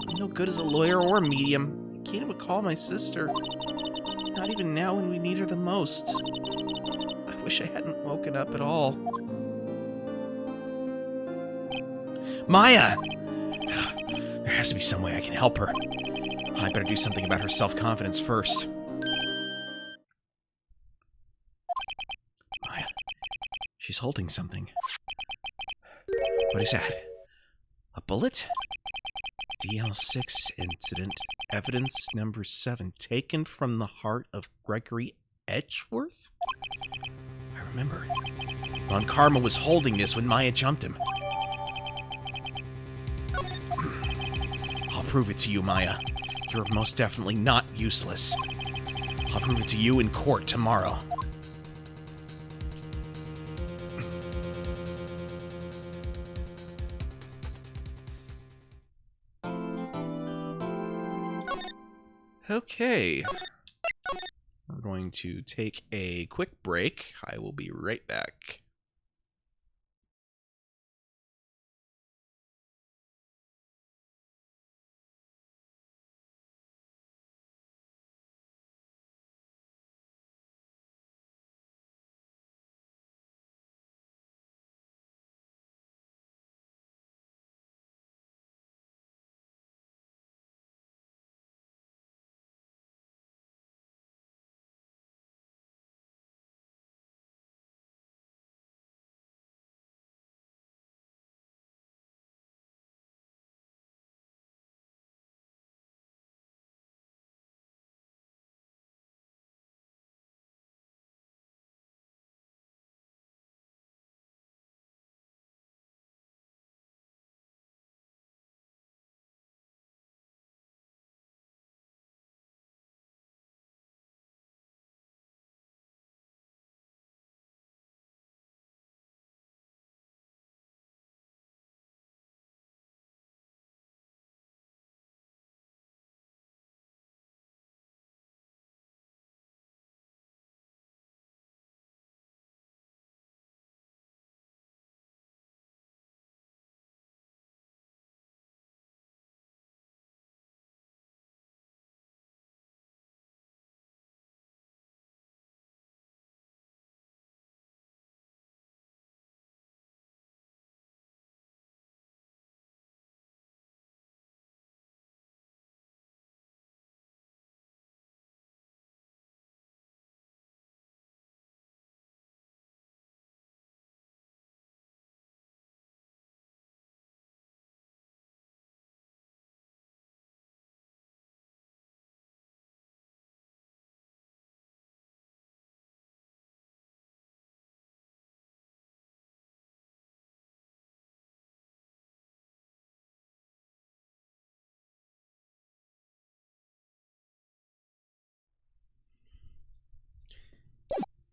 I'm no good as a lawyer or a medium. I can't even call my sister. Not even now when we need her the most. I wish I hadn't woken up at all. Maya! There has to be some way I can help her. I better do something about her self-confidence first. Maya. She's holding something. What is that? A bullet? DL6 incident. Evidence number 7. Taken from the heart of Gregory Edgeworth? I remember. Von Karma was holding this when Maya jumped him. I'll prove it to you, Maya. You're most definitely not useless. I'll prove it to you in court tomorrow. Okay. We're going to take a quick break. I will be right back.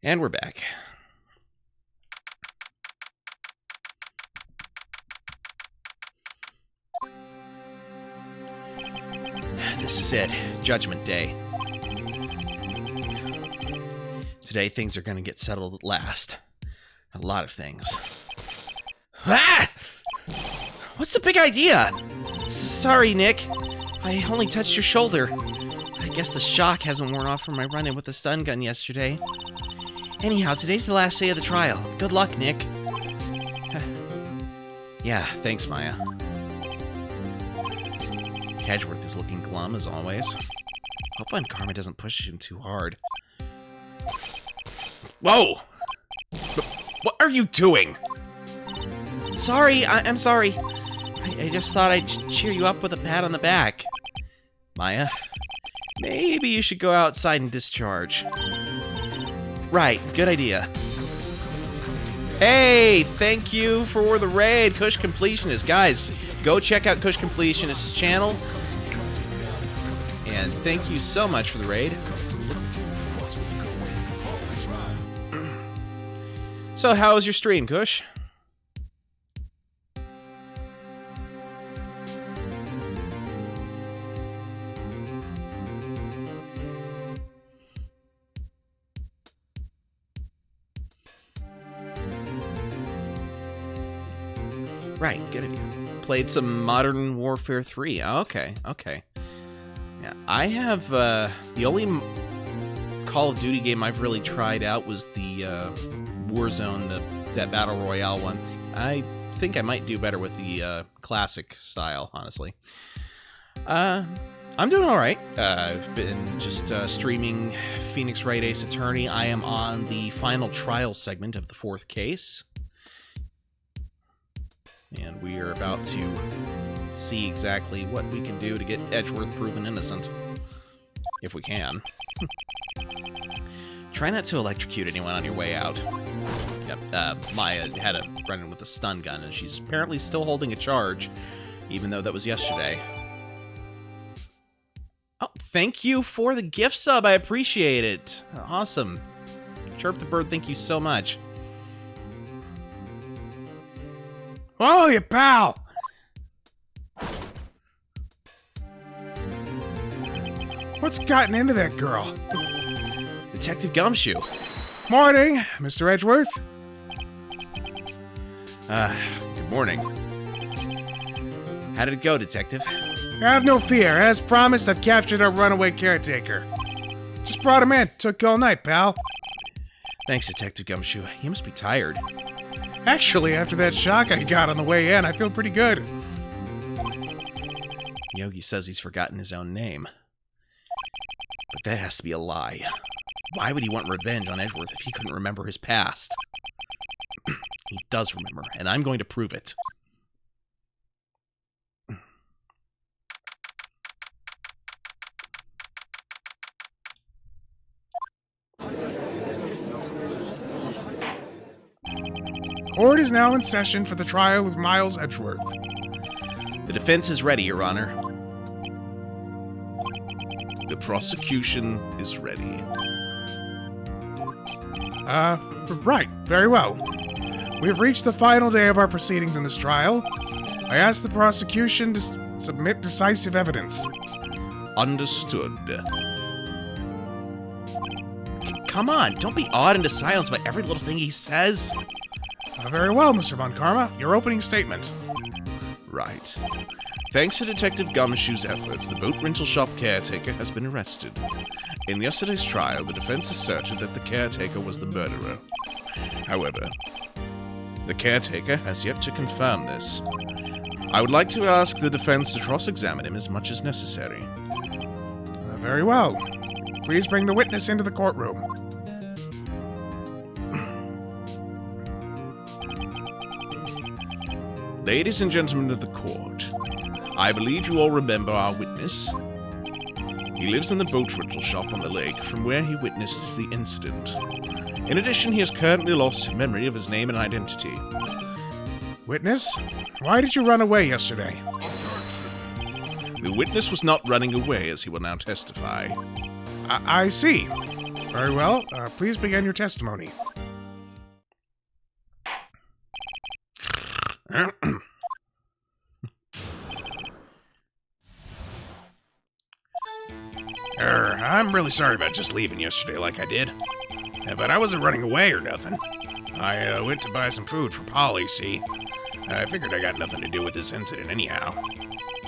And we're back. This is it. Judgment Day. Today, things are going to get settled at last. A lot of things. Ah! What's the big idea? Sorry, Nick. I only touched your shoulder. I guess the shock hasn't worn off from my run-in with the stun gun yesterday. Anyhow, today's the last day of the trial. Good luck, Nick. Yeah, thanks, Maya. Edgeworth is looking glum, as always. Hope Von Karma doesn't push him too hard. Whoa! What are you doing? Sorry, I'm sorry. I just thought I'd cheer you up with a pat on the back. Maya, maybe you should go outside and discharge. Right, good idea. Hey, thank you for the raid, Kush Completionist. Guys, go check out Kush Completionist's channel. And thank you so much for the raid. So, how was your stream, Kush? Right, good idea. Played some Modern Warfare 3. Okay. Yeah, I have, the only Call of Duty game I've really tried out was the, Warzone, that Battle Royale one. I think I might do better with the, classic style, honestly. I'm doing alright. I've been just, streaming Phoenix Wright Ace Attorney. I am on the final trial segment of the 4th case. And we are about to see exactly what we can do to get Edgeworth proven innocent. If we can. Try not to electrocute anyone on your way out. Yep, Maya had a run-in with a stun gun, and she's apparently still holding a charge, even though that was yesterday. Oh, thank you for the gift sub. I appreciate it. Awesome. Chirp the Bird, thank you so much. Oh, you pal! What's gotten into that girl? Detective Gumshoe. Morning, Mr. Edgeworth. Good morning. How did it go, Detective? Have no fear. As promised, I've captured our runaway caretaker. Just brought him in. Took all night, pal. Thanks, Detective Gumshoe. You must be tired. Actually, after that shock I got on the way in, I feel pretty good. Yogi says he's forgotten his own name. But that has to be a lie. Why would he want revenge on Edgeworth if he couldn't remember his past? He does remember, and I'm going to prove it. Court is now in session for the trial of Miles Edgeworth. The defense is ready, Your Honor. The prosecution is ready. Right. Very well. We've reached the final day of our proceedings in this trial. I ask the prosecution to submit decisive evidence. Understood. Come on, don't be awed into silence by every little thing he says. Very well, Mr. Von Karma. Your opening statement. Right. Thanks to Detective Gumshoe's efforts, the boat rental shop caretaker has been arrested. In yesterday's trial, the defense asserted that the caretaker was the murderer. However, the caretaker has yet to confirm this. I would like to ask the defense to cross-examine him as much as necessary. Very well. Please bring the witness into the courtroom. Ladies and gentlemen of the court, I believe you all remember our witness. He lives in the boat rental shop on the lake from where he witnessed the incident. In addition, he has currently lost memory of his name and identity. Witness? Why did you run away yesterday? The witness was not running away, as he will now testify. I see. Very well. Please begin your testimony. I'm really sorry about just leaving yesterday like I did. But I wasn't running away or nothing. I went to buy some food for Polly, see? I figured I got nothing to do with this incident anyhow.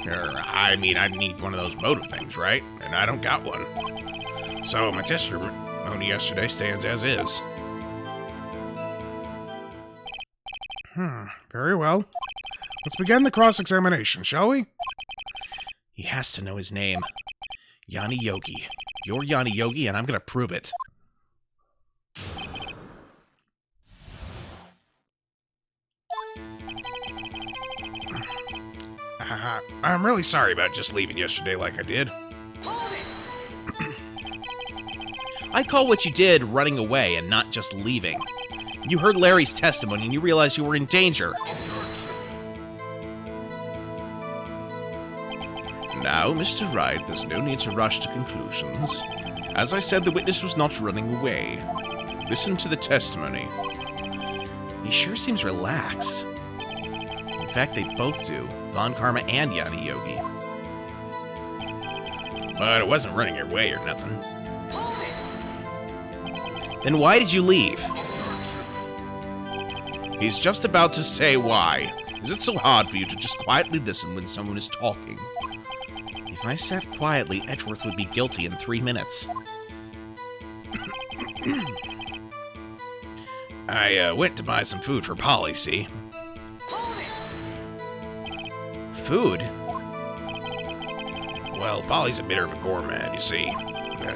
I mean, I need one of those motive things, right? And I don't got one. So my testimony yesterday stands as is. Very well. Let's begin the cross-examination, shall we? He has to know his name. Yanni Yogi. You're Yanni Yogi, and I'm gonna prove it. I'm really sorry about just leaving yesterday like I did. I call what you did running away and not just leaving. You heard Larry's testimony and you realized you were in danger. Now, Mr. Wright, there's no need to rush to conclusions. As I said, the witness was not running away. Listen to the testimony. He sure seems relaxed. In fact, they both do. Von Karma and Yanni Yogi. But it wasn't running away or nothing. Then why did you leave? He's just about to say why. Is it so hard for you to just quietly listen when someone is talking? If I sat quietly, Edgeworth would be guilty in 3 minutes. I went to buy some food for Polly, see? Food? Well, Polly's a bit of a gourmand, you see.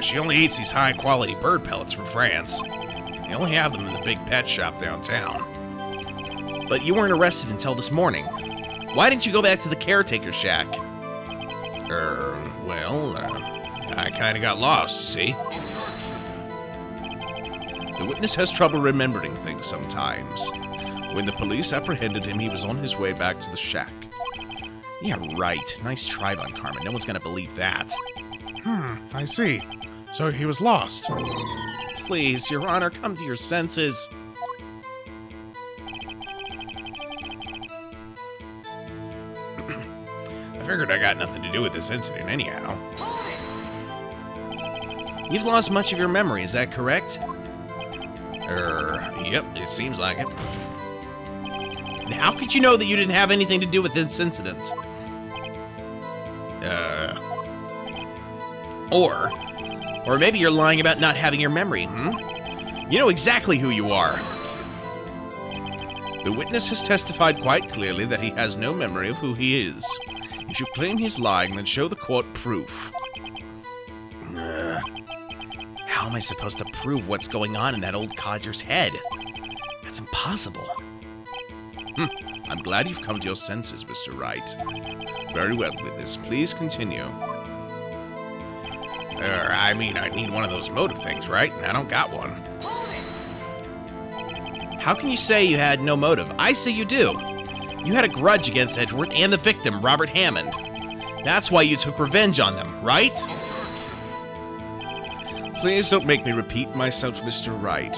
She only eats these high-quality bird pellets from France. They only have them in the big pet shop downtown. But you weren't arrested until this morning. Why didn't you go back to the caretaker shack? I kind of got lost, you see. The witness has trouble remembering things sometimes. When the police apprehended him, he was on his way back to the shack. Yeah, right. Nice try, Von Karma. No one's gonna believe that. I see. So he was lost. Please, Your Honor, come to your senses. I figured I got nothing to do with this incident anyhow. You've lost much of your memory, is that correct? Yep, it seems like it. How could you know that you didn't have anything to do with this incident? Or maybe you're lying about not having your memory, You know exactly who you are. The witness has testified quite clearly that he has no memory of who he is. If you claim he's lying, then show the court proof. How am I supposed to prove what's going on in that old codger's head? That's impossible. I'm glad you've come to your senses, Mr. Wright. Very well, witness. Please continue. I mean, I need one of those motive things, right? And I don't got one. How can you say you had no motive? I say you do. You had a grudge against Edgeworth and the victim, Robert Hammond. That's why you took revenge on them, right? Please don't make me repeat myself, Mr. Wright.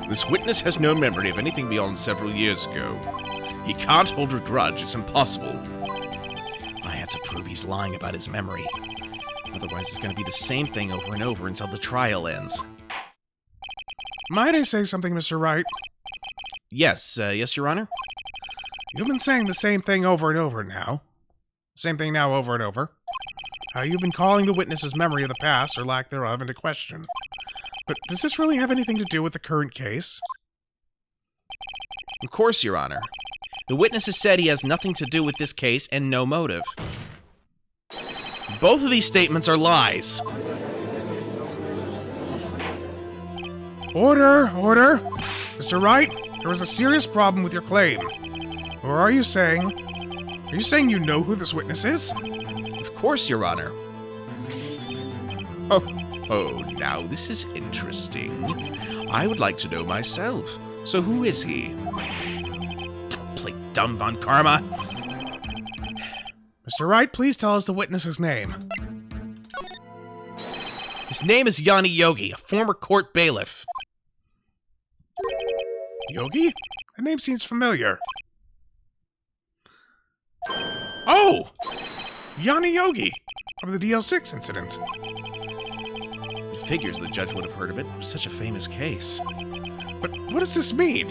This witness has no memory of anything beyond several years ago. He can't hold a grudge. It's impossible. I have to prove he's lying about his memory. Otherwise, it's going to be the same thing over and over until the trial ends. Might I say something, Mr. Wright? Yes, yes, Your Honor? You've been saying the same thing over and over now. Same thing now over and over. How you've been calling the witness's memory of the past, or lack thereof, into question. But does this really have anything to do with the current case? Of course, Your Honor. The witness has said he has nothing to do with this case and no motive. Both of these statements are lies. Order! Order! Mr. Wright, there is a serious problem with your claim. Or are you saying you know who this witness is? Of course, Your Honor. Oh, now this is interesting. I would like to know myself. So who is he? Don't play dumb, Von Karma. Mr. Wright, please tell us the witness's name. His name is Yanni Yogi, a former court bailiff. Yogi? That name seems familiar. Oh! Yanni Yogi! From the DL6 incident. It figures the judge would have heard of it. It was such a famous case. But what does this mean?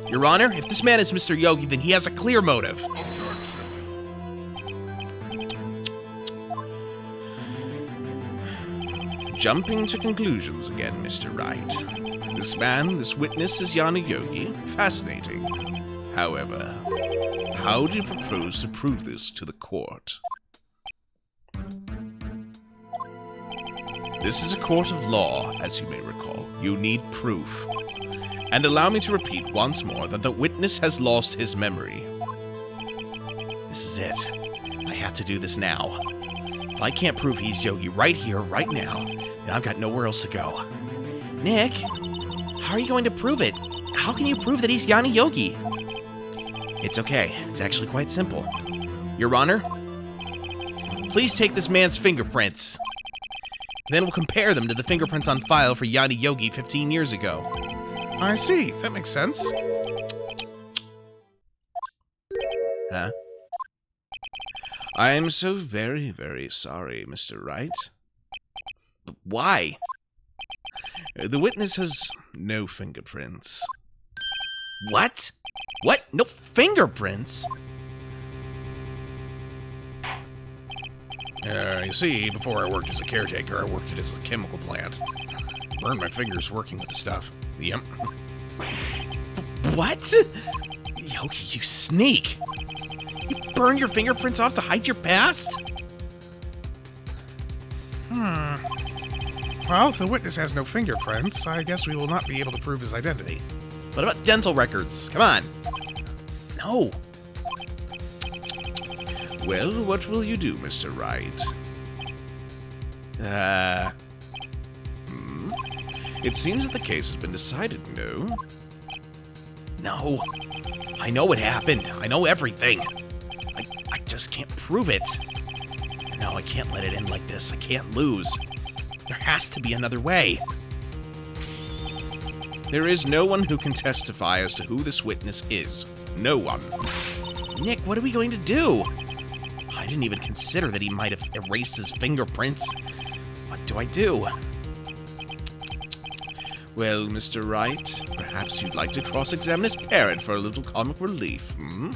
Your Honor, if this man is Mr. Yogi, then he has a clear motive. Jumping to conclusions again, Mr. Wright. This man, this witness is Yanni Yogi. Fascinating. However, how do you propose to prove this to the court? This is a court of law, as you may recall. You need proof. And allow me to repeat once more that the witness has lost his memory. This is it. I have to do this now. If I can't prove he's Yogi right here, right now, then I've got nowhere else to go. Nick, how are you going to prove it? How can you prove that he's Yanni Yogi? It's okay. It's actually quite simple. Your Honor, please take this man's fingerprints. Then we'll compare them to the fingerprints on file for Yanni Yogi 15 years ago. I see. That makes sense. Huh? I am so very, very sorry, Mr. Wright. Why? The witness has no fingerprints. What? What? No fingerprints? You see, before I worked as a caretaker, I worked it as a chemical plant. Burned my fingers working with the stuff. Yep. What? Yogi, you sneak! You burn your fingerprints off to hide your past? Well, if the witness has no fingerprints, I guess we will not be able to prove his identity. What about dental records? Come on. No. Well, what will you do, Mr. Wright? It seems that the case has been decided, no? No. I know what happened. I know everything. I just can't prove it. No, I can't let it end like this. I can't lose. There has to be another way. There is no one who can testify as to who this witness is. No one. Nick, what are we going to do? I didn't even consider that he might have erased his fingerprints. What do I do? Well, Mr. Wright, perhaps you'd like to cross-examine his parent for a little comic relief, hmm?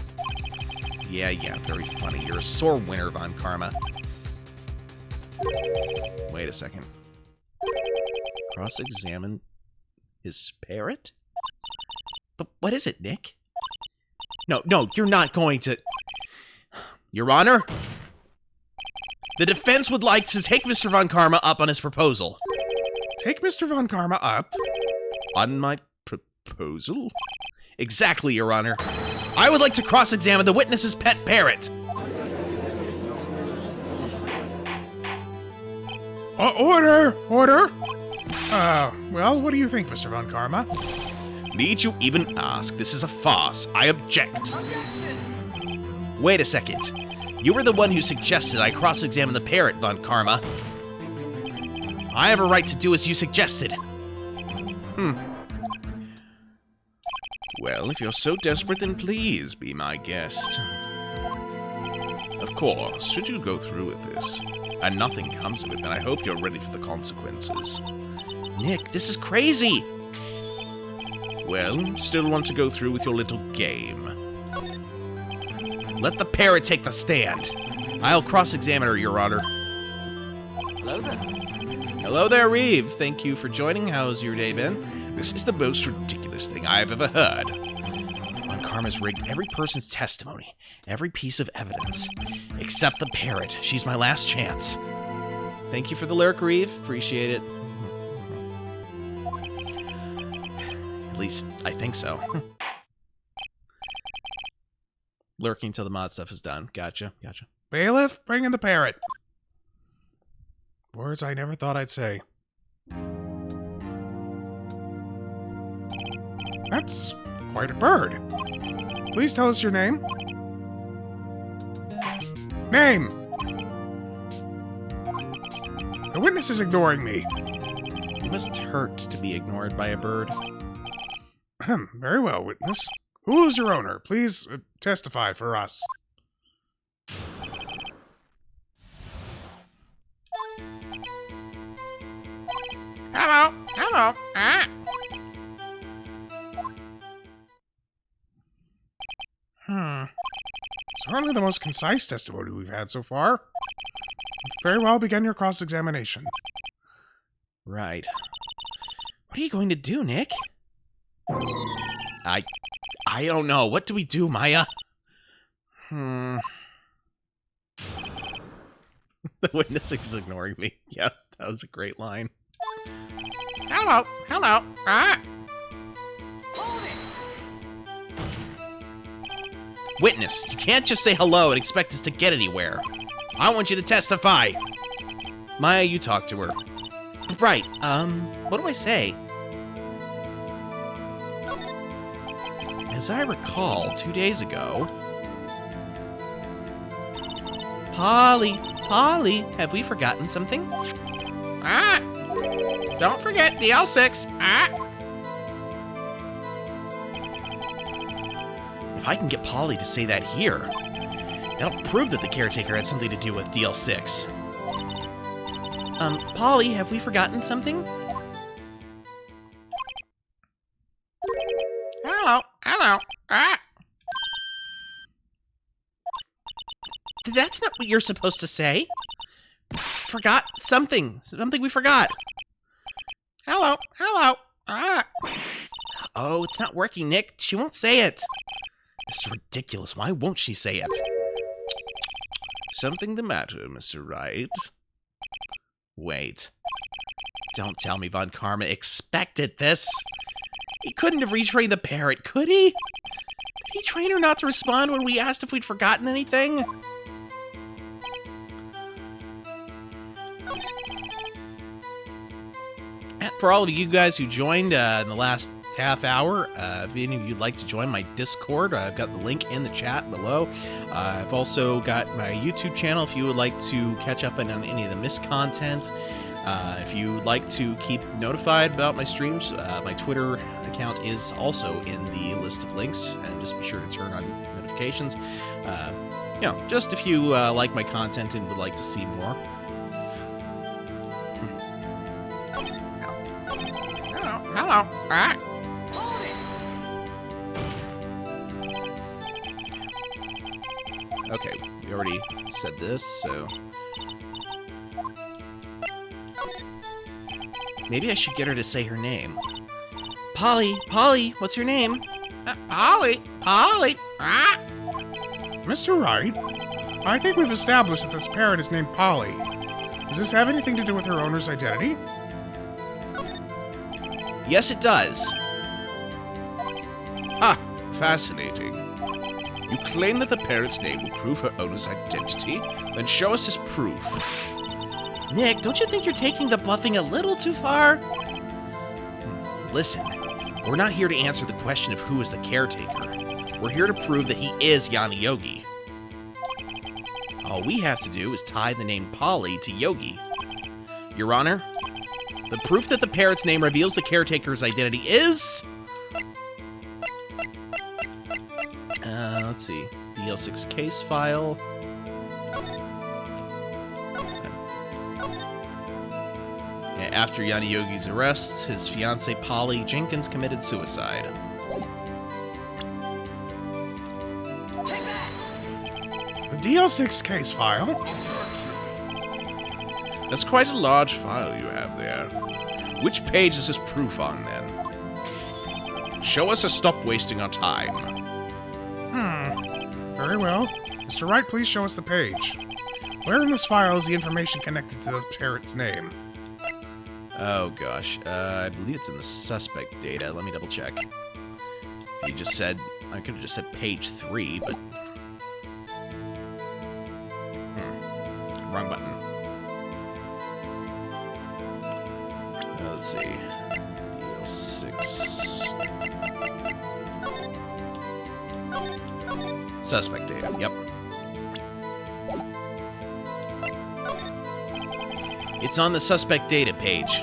Yeah, very funny. You're a sore winner, Von Karma. Wait a second. Cross-examine his parrot? But what is it, Nick? No, you're not going to... Your Honor? The defense would like to take Mr. Von Karma up on his proposal. Take Mr. Von Karma up? On my proposal? Exactly, Your Honor. I would like to cross-examine the witness's pet parrot. Order! Order! Well, what do you think, Mr. Von Karma? Need you even ask? This is a farce. I object. Wait a second. You were the one who suggested I cross-examine the parrot, Von Karma. I have a right to do as you suggested. Well, if you're so desperate, then please be my guest. Of course, should you go through with this, and nothing comes of it, then I hope you're ready for the consequences. Nick, this is crazy! Well, still want to go through with your little game? Let the parrot take the stand. I'll cross-examine her, Your Honor. Hello there. Hello there, Reeve. Thank you for joining. How's your day been? This is the most ridiculous thing I've ever heard. Von Karma's rigged every person's testimony, every piece of evidence, except the parrot. She's my last chance. Thank you for the lyric, Reeve. Appreciate it. At least, I think so. Lurking till the mod stuff is done. Gotcha. Bailiff, bring in the parrot. Words I never thought I'd say. That's quite a bird. Please tell us your name. Name! The witness is ignoring me. It must hurt to be ignored by a bird. Very well, witness. Who is your owner? Please testify for us. Hello. Hello. Ah. Certainly the most concise testimony we've had so far. Very well, begin your cross-examination. Right. What are you going to do, Nick? I don't know. What do we do, Maya? The witness is ignoring me. Yeah, that was a great line. Hello. Hello. Ah. Witness, you can't just say hello and expect us to get anywhere. I want you to testify. Maya, you talk to her. Right, what do I say? As I recall, 2 days ago... Polly, have we forgotten something? Ah. Don't forget the L6. Ah. If I can get Polly to say that here, that'll prove that the caretaker had something to do with DL6. Polly, have we forgotten something? Hello. Hello. Ah. That's not what you're supposed to say. Forgot something. Something we forgot. Hello. Hello. Ah. Oh, it's not working, Nick. She won't say it. This is ridiculous. Why won't she say it? Something the matter, Mr. Wright? Wait. Don't tell me Von Karma expected this. He couldn't have retrained the parrot, could he? Did he train her not to respond when we asked if we'd forgotten anything? For all of you guys who joined in the last half hour, if any of you'd like to join my Discord, I've got the link in the chat below. I've also got my YouTube channel if you would like to catch up on any of the missed content. If you would like to keep notified about my streams, my Twitter account is also in the list of links, and just be sure to turn on notifications. Just if you like my content and would like to see more. Hello. Ah. Okay, we already said this, so... Maybe I should get her to say her name. Polly, what's your name? Polly. Ah. Mr. Wright, I think we've established that this parrot is named Polly. Does this have anything to do with her owner's identity? Yes, it does. Ah, fascinating. You claim that the parrot's name will prove her owner's identity? Then show us this proof. Nick, don't you think you're taking the bluffing a little too far? Listen, we're not here to answer the question of who is the caretaker. We're here to prove that he is Yanni Yogi. All we have to do is tie the name Polly to Yogi. Your Honor, the proof that the parrot's name reveals the caretaker's identity is... let's see. DL6 case file. After Yanni Yogi's arrest, his fiancée Polly Jenkins committed suicide. The DL6 case file? That's quite a large file you have there. Which page is this proof on, then? Show us or stop wasting our time. Very well. Mr. Wright, please show us the page. Where in this file is the information connected to the parrot's name? Oh gosh, I believe it's in the suspect data. Let me double check. He just said, I could have just said page 3, but... Wrong button. Let's see. DL6... Suspect data, yep. It's on the suspect data page.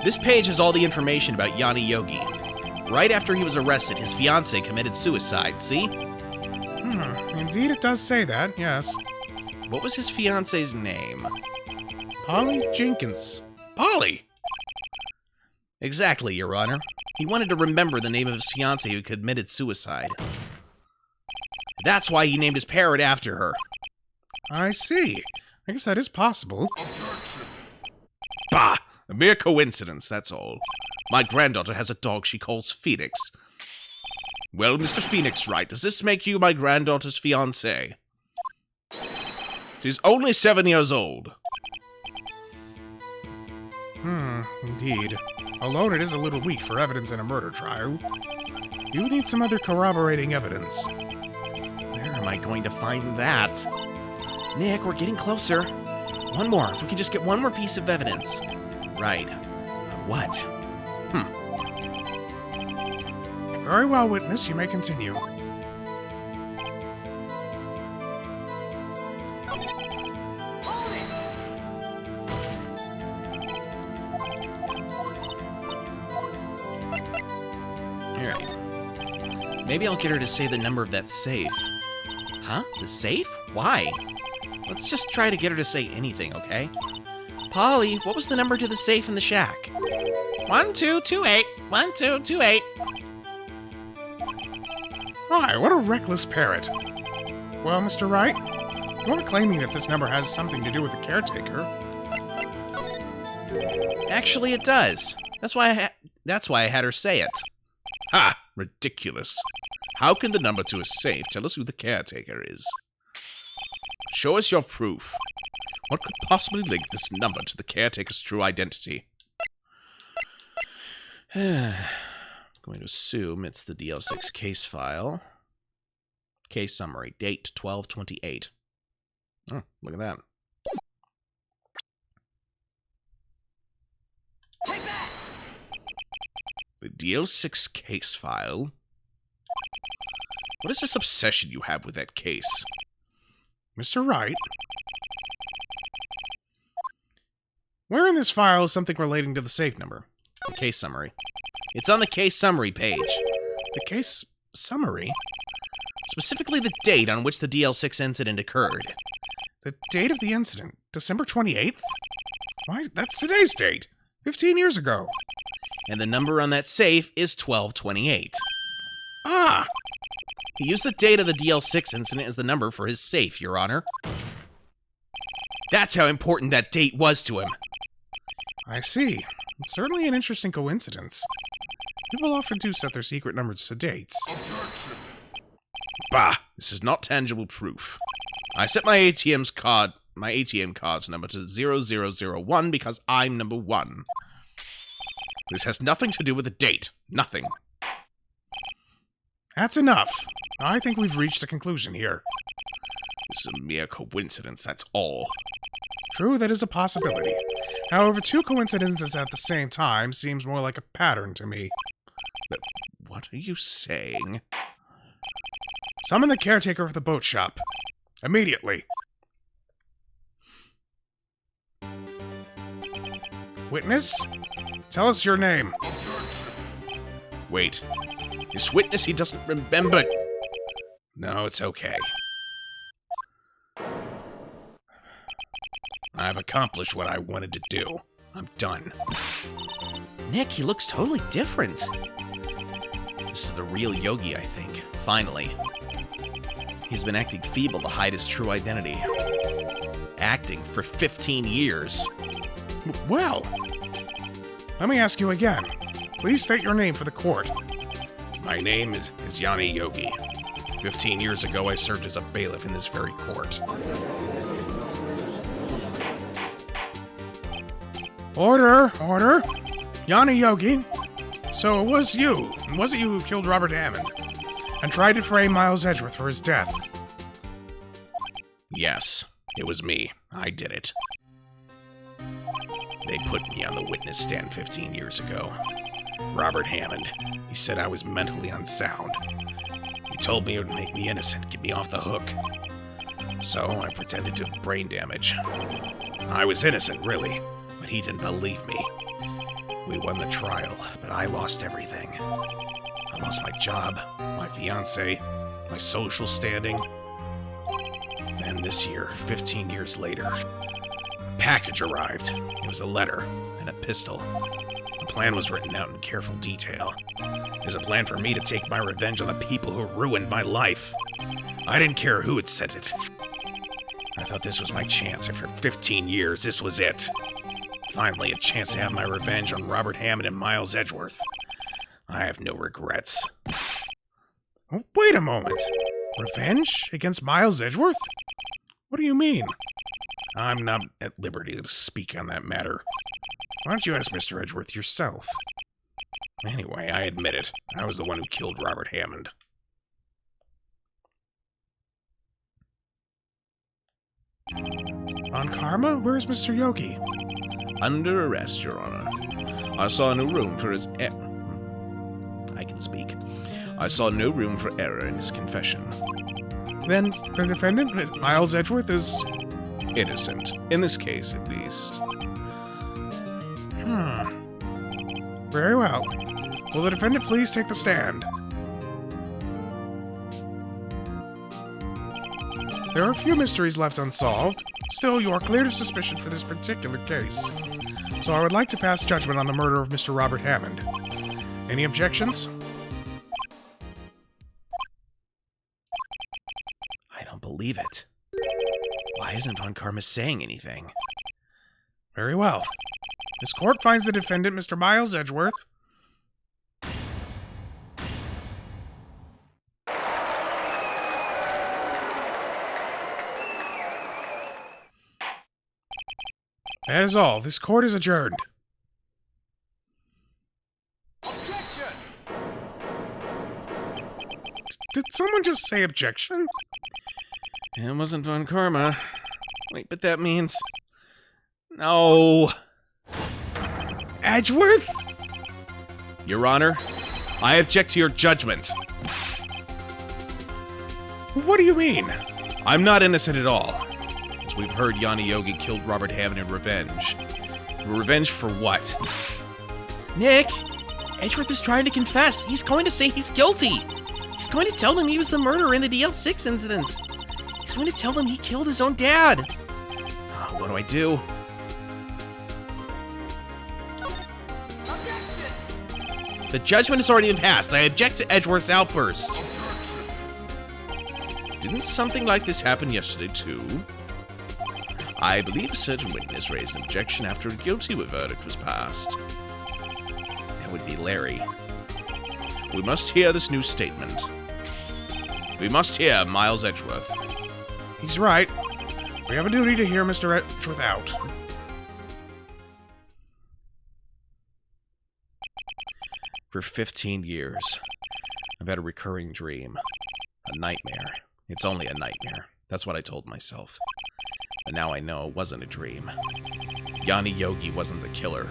This page has all the information about Yanni Yogi. Right after he was arrested, his fiancée committed suicide, see? Indeed it does say that, yes. What was his fiancée's name? Polly Jenkins. Polly! Exactly, Your Honor. He wanted to remember the name of his fiancée who committed suicide. That's why he named his parrot after her. I see. I guess that is possible. Bah! A mere coincidence, that's all. My granddaughter has a dog she calls Phoenix. Well, Mr. Phoenix Wright, does this make you my granddaughter's fiancé? She's only 7 years old. Indeed. Alone it is a little weak for evidence in a murder trial. You would need some other corroborating evidence. Where am I going to find that? Nick, we're getting closer. One more. If we could just get one more piece of evidence. Right. What? Very well, witness. You may continue. Alright. Maybe I'll get her to say the number of that safe. Huh? The safe? Why? Let's just try to get her to say anything, okay? Polly, what was the number to the safe in the shack? 1228. 1228. My, what a reckless parrot. Well, Mr. Wright, you're claiming that this number has something to do with the caretaker. Actually, it does. That's why I had her say it. Ha! Ridiculous. How can the number to a safe tell us who the caretaker is? Show us your proof. What could possibly link this number to the caretaker's true identity? Going to assume it's the DL6 case file. Case summary, date 12/28. Oh, look at that. The DL6 case file? What is this obsession you have with that case? Mr. Wright? Where in this file is something relating to the safe number? The case summary. It's on the case summary page. The case summary? Specifically the date on which the DL6 incident occurred. The date of the incident? December 28th? Why, that's today's date. 15 years ago. And the number on that safe is 1228. Ah! He used the date of the DL6 incident as the number for his safe, Your Honor. That's how important that date was to him. I see. It's certainly an interesting coincidence. People often do set their secret numbers to dates. Bah! This is not tangible proof. I set my ATM card's number to 0001 because I'm number 1. This has nothing to do with the date. Nothing. That's enough. I think we've reached a conclusion here. This is a mere coincidence, that's all. True, that is a possibility. However, two coincidences at the same time seems more like a pattern to me. But what are you saying? Summon the caretaker of the boat shop. Immediately. Witness, tell us your name. Wait. This witness, he doesn't remember. No, it's okay. I've accomplished what I wanted to do. I'm done. Nick, he looks totally different. This is the real Yogi, I think. Finally. He's been acting feeble to hide his true identity. Acting for 15 years. Well, let me ask you again. Please state your name for the court. My name is Yanni Yogi. 15 years ago, I served as a bailiff in this very court. Order! Order! Yanni Yogi. So it was you. Was it you who killed Robert Hammond and tried to frame Miles Edgeworth for his death? Yes, it was me. I did it. They put me on the witness stand 15 years ago. Robert Hammond. He said I was mentally unsound. He told me it would make me innocent, get me off the hook. So I pretended to brain damage. I was innocent, really, but he didn't believe me. We won the trial, but I lost everything. I lost my job, my fiancé, my social standing. Then this year, 15 years later, a package arrived. It was a letter and a pistol. The plan was written out in careful detail. There's a plan for me to take my revenge on the people who ruined my life. I didn't care who had sent it. I thought this was my chance. After 15 years, this was it. Finally, a chance to have my revenge on Robert Hammond and Miles Edgeworth. I have no regrets. Oh, wait a moment. Revenge against Miles Edgeworth? What do you mean? I'm not at liberty to speak on that matter. Why don't you ask Mr. Edgeworth yourself? Anyway, I admit it. I was the one who killed Robert Hammond. On Karma? Where's Mr. Yogi? Under arrest, Your Honor. I saw no room for his I can speak. I saw no room for error in his confession. Then the defendant, Miles Edgeworth, is Innocent. In this case, at least. Very well. Will the defendant please take the stand? There are a few mysteries left unsolved. Still, you are cleared of suspicion for this particular case. So I would like to pass judgment on the murder of Mr. Robert Hammond. Any objections? I don't believe it. Why isn't Von Karma saying anything? Very well. This court finds the defendant, Mr. Miles Edgeworth. That is all. This court is adjourned. Objection! Did someone just say objection? It wasn't Von Karma. Wait, but that means... No. Edgeworth? Your Honor, I object to your judgment. What do you mean? I'm not innocent at all. As we've heard, Yanni Yogi killed Robert Hammond in revenge. Revenge for what? Nick, Edgeworth is trying to confess. He's going to say he's guilty. He's going to tell them he was the murderer in the DL6 incident. He's going to tell them he killed his own dad. Oh, what do I do? Objection! The judgment has already been passed. I object to Edgeworth's outburst. Didn't something like this happen yesterday, too? I believe a certain witness raised an objection after a guilty verdict was passed. That would be Larry. We must hear this new statement. We must hear Miles Edgeworth. He's right. We have a duty to hear Mr. Edgeworth out. For 15 years, I've had a recurring dream. A nightmare. It's only a nightmare. That's what I told myself. But now I know it wasn't a dream. Yanni Yogi wasn't the killer.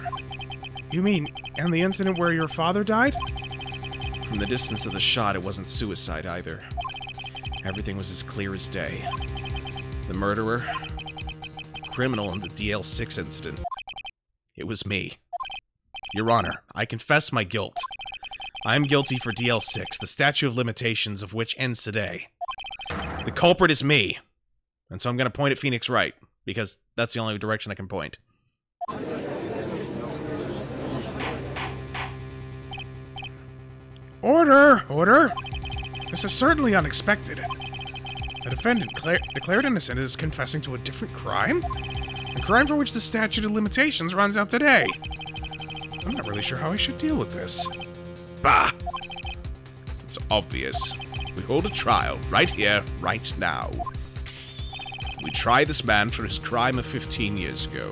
You mean, in the incident where your father died? From the distance of the shot, it wasn't suicide either. Everything was as clear as day. The murderer, the criminal in the DL6 incident, it was me. Your Honor, I confess my guilt. I am guilty for DL6, the statute of limitations of which ends today. The culprit is me. And so I'm going to point at Phoenix Wright, because that's the only direction I can point. Order! Order! This is certainly unexpected. A defendant declared innocent is confessing to a different crime? A crime for which the statute of limitations runs out today. I'm not really sure how I should deal with this. Bah! It's obvious. We hold a trial right here, right now. We try this man for his crime of 15 years ago.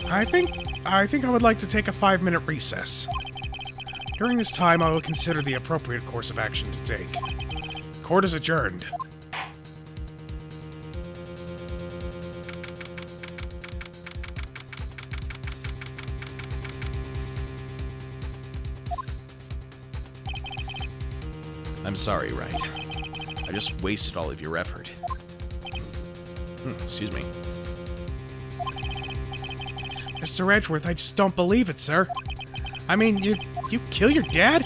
I think I would like to take a 5-minute recess. During this time, I will consider the appropriate course of action to take. Court is adjourned. I'm sorry, Wright. I just wasted all of your effort. Excuse me. Mr. Edgeworth, I just don't believe it, sir. I mean, you kill your dad?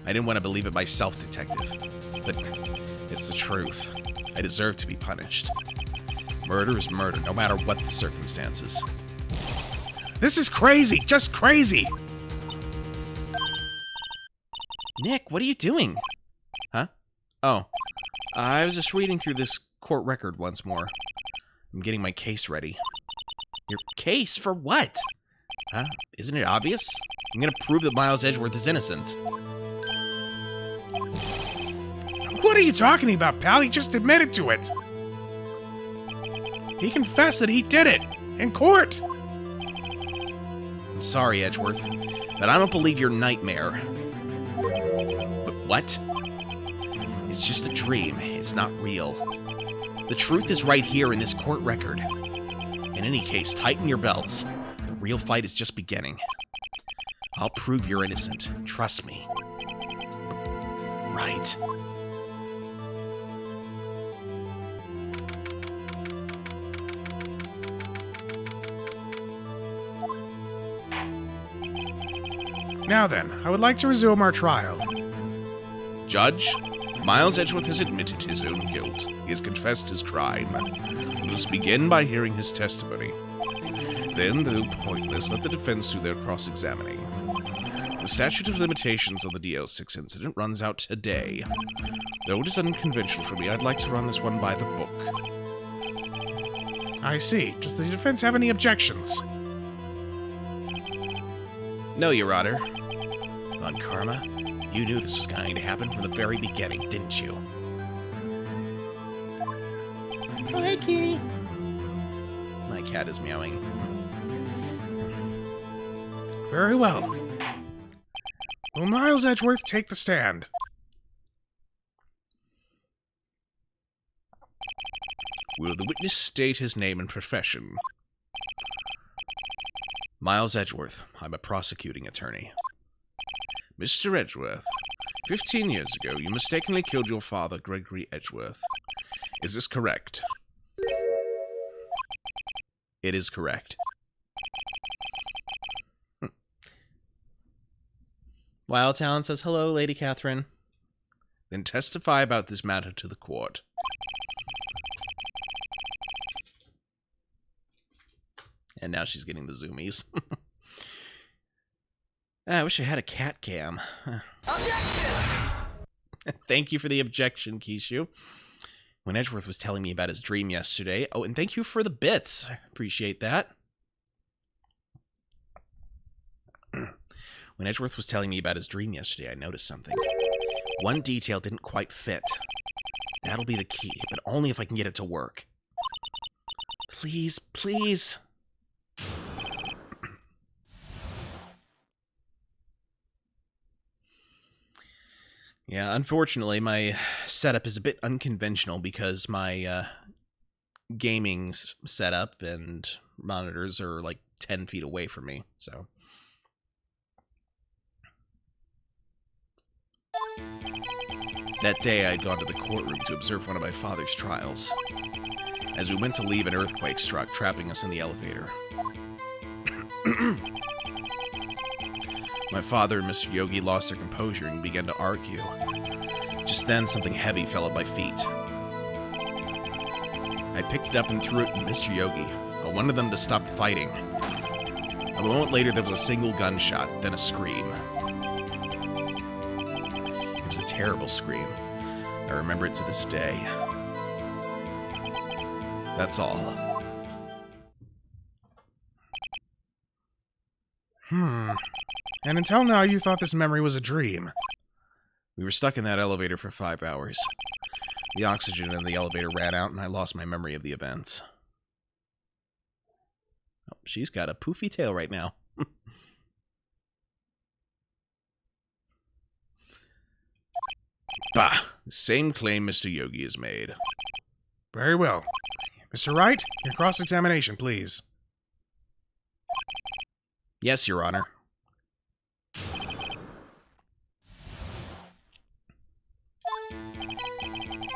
I didn't want to believe it myself, Detective. But it's the truth. I deserve to be punished. Murder is murder, no matter what the circumstances. This is crazy, just crazy. Nick, what are you doing? Huh? Oh, I was just reading through this court record once more. I'm getting my case ready. Your case? For what? Huh? Isn't it obvious? I'm gonna prove that Miles Edgeworth is innocent. What are you talking about, pal? He just admitted to it. He confessed that he did it in court. I'm sorry, Edgeworth, but I don't believe your nightmare. But what? It's just a dream. It's not real. The truth is right here in this court record. In any case, tighten your belts. The real fight is just beginning. I'll prove you're innocent. Trust me. Right. Now then, I would like to resume our trial. Judge, Miles Edgeworth has admitted his own guilt. He has confessed his crime. Let us begin by hearing his testimony. Then, though pointless, let the defense do their cross-examining. The statute of limitations on the DL6 incident runs out today. Though it is unconventional for me, I'd like to run this one by the book. I see. Does the defense have any objections? No, Your Honor. On Karma, you knew this was going to happen from the very beginning, didn't you? Oh, hey, kitty. My cat is meowing. Very well. Will Miles Edgeworth take the stand? Will the witness state his name and profession? Miles Edgeworth. I'm a prosecuting attorney. Mr. Edgeworth, 15 years ago, you mistakenly killed your father, Gregory Edgeworth. Is this correct? It is correct. Wild Talent says, hello, Lady Catherine. Then testify about this matter to the court. And now she's getting the zoomies. I wish I had a cat cam. Objection! Thank you for the objection, Kishu. When Edgeworth was telling me about his dream yesterday... Oh, and thank you for the bits. I appreciate that. When Edgeworth was telling me about his dream yesterday, I noticed something. One detail didn't quite fit. That'll be the key, but only if I can get it to work. Please, please... Yeah, unfortunately, my setup is a bit unconventional because my gaming setup and monitors are like 10 feet away from me, so... That day, I had gone to the courtroom to observe one of my father's trials. As we went to leave, an earthquake struck, trapping us in the elevator. My father and Mr. Yogi lost their composure and began to argue. Just then, something heavy fell at my feet. I picked it up and threw it at Mr. Yogi. I wanted them to stop fighting. A moment later, there was a single gunshot, then a scream. It was a terrible scream. I remember it to this day. That's all. And until now, you thought this memory was a dream. We were stuck in that elevator for 5 hours. The oxygen in the elevator ran out, and I lost my memory of the events. Oh, she's got a poofy tail right now. Bah! The same claim Mr. Yogi has made. Very well. Mr. Wright, your cross-examination, please. Yes, Your Honor.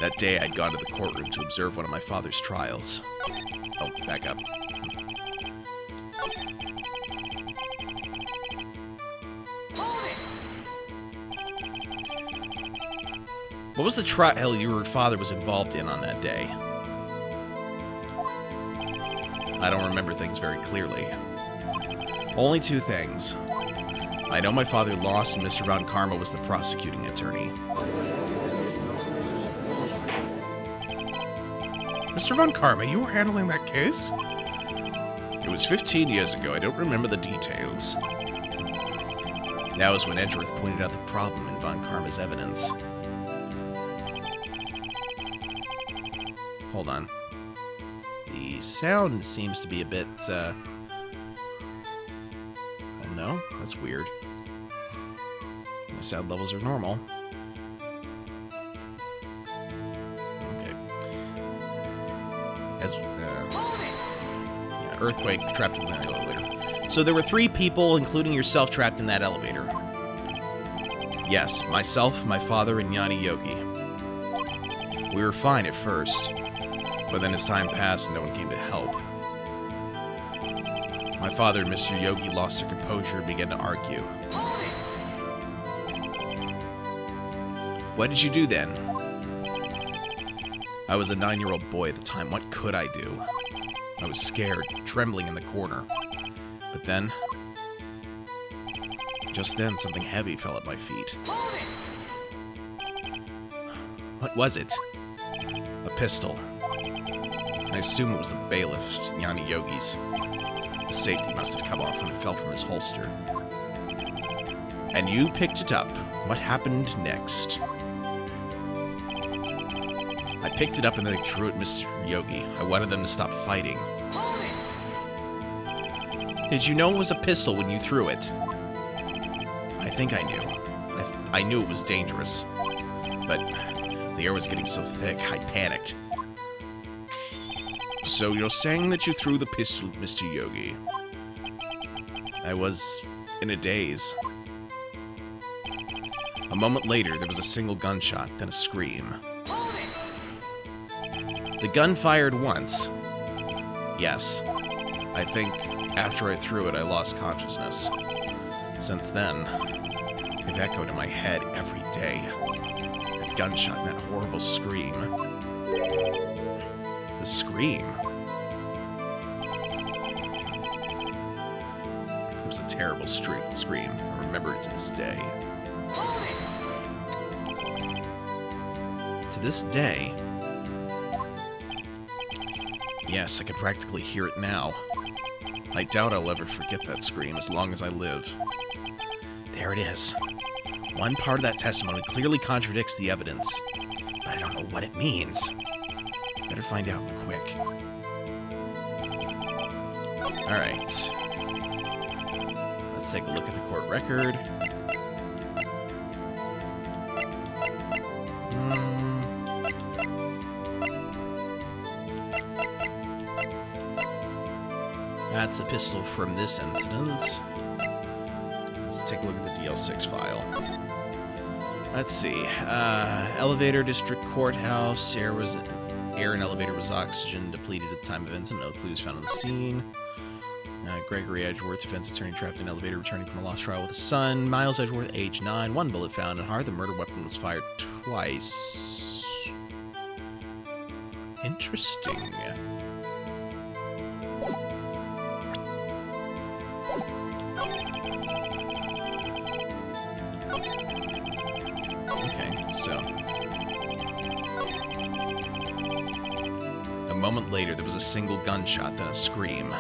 That day, I'd gone to the courtroom to observe one of my father's trials. Oh, back up. What was the trial your father was involved in on that day? I don't remember things very clearly. Only two things. I know my father lost and Mr. Von Karma was the prosecuting attorney. Mr. Von Karma, you were handling that case? It was 15 years ago. I don't remember the details. That was when Edgeworth pointed out the problem in Von Karma's evidence. Hold on. The sound seems to be a bit, oh no, that's weird. My sound levels are normal. Okay. As, yeah, earthquake trapped in that elevator. So there were 3 people, including yourself, trapped in that elevator. Yes, myself, my father, and Yanni Yogi. We were fine at first. But then as time passed, no one came to help. My father and Mr. Yogi lost their composure and began to argue. What did you do then? I was a 9-year-old boy at the time. What could I do? I was scared, trembling in the corner. But then, just then, something heavy fell at my feet. What was it? A pistol. I assume it was the bailiff, Yanni Yogi's. The safety must have come off when it fell from his holster. And you picked it up. What happened next? I picked it up and then I threw it at Mr. Yogi. I wanted them to stop fighting. Did you know it was a pistol when you threw it? I think I knew. I knew it was dangerous. But the air was getting so thick, I panicked. So you're saying that you threw the pistol at Mr. Yogi? I was in a daze. A moment later, there was a single gunshot, then a scream. The gun fired once. Yes. I think after I threw it, I lost consciousness. Since then, it echoed in my head every day. That gunshot and that horrible scream. The scream. It was a terrible scream. I remember it to this day. To this day. Yes, I can practically hear it now. I doubt I'll ever forget that scream as long as I live. There it is. One part of that testimony clearly contradicts the evidence, but I don't know what it means. Better find out quick. Alright. Let's take a look at the court record. That's a pistol from this incident. Let's take a look at the DL6 file. Let's see. Elevator, District Courthouse. Air in elevator was oxygen depleted at the time of incident. No clues found on the scene. Gregory Edgeworth, defense attorney trapped in elevator, returning from a lost trial with a son. Miles Edgeworth, age 9. 1 bullet found in heart. The murder weapon was fired twice. Interesting. Okay, so a moment later, there was a single gunshot, then a scream.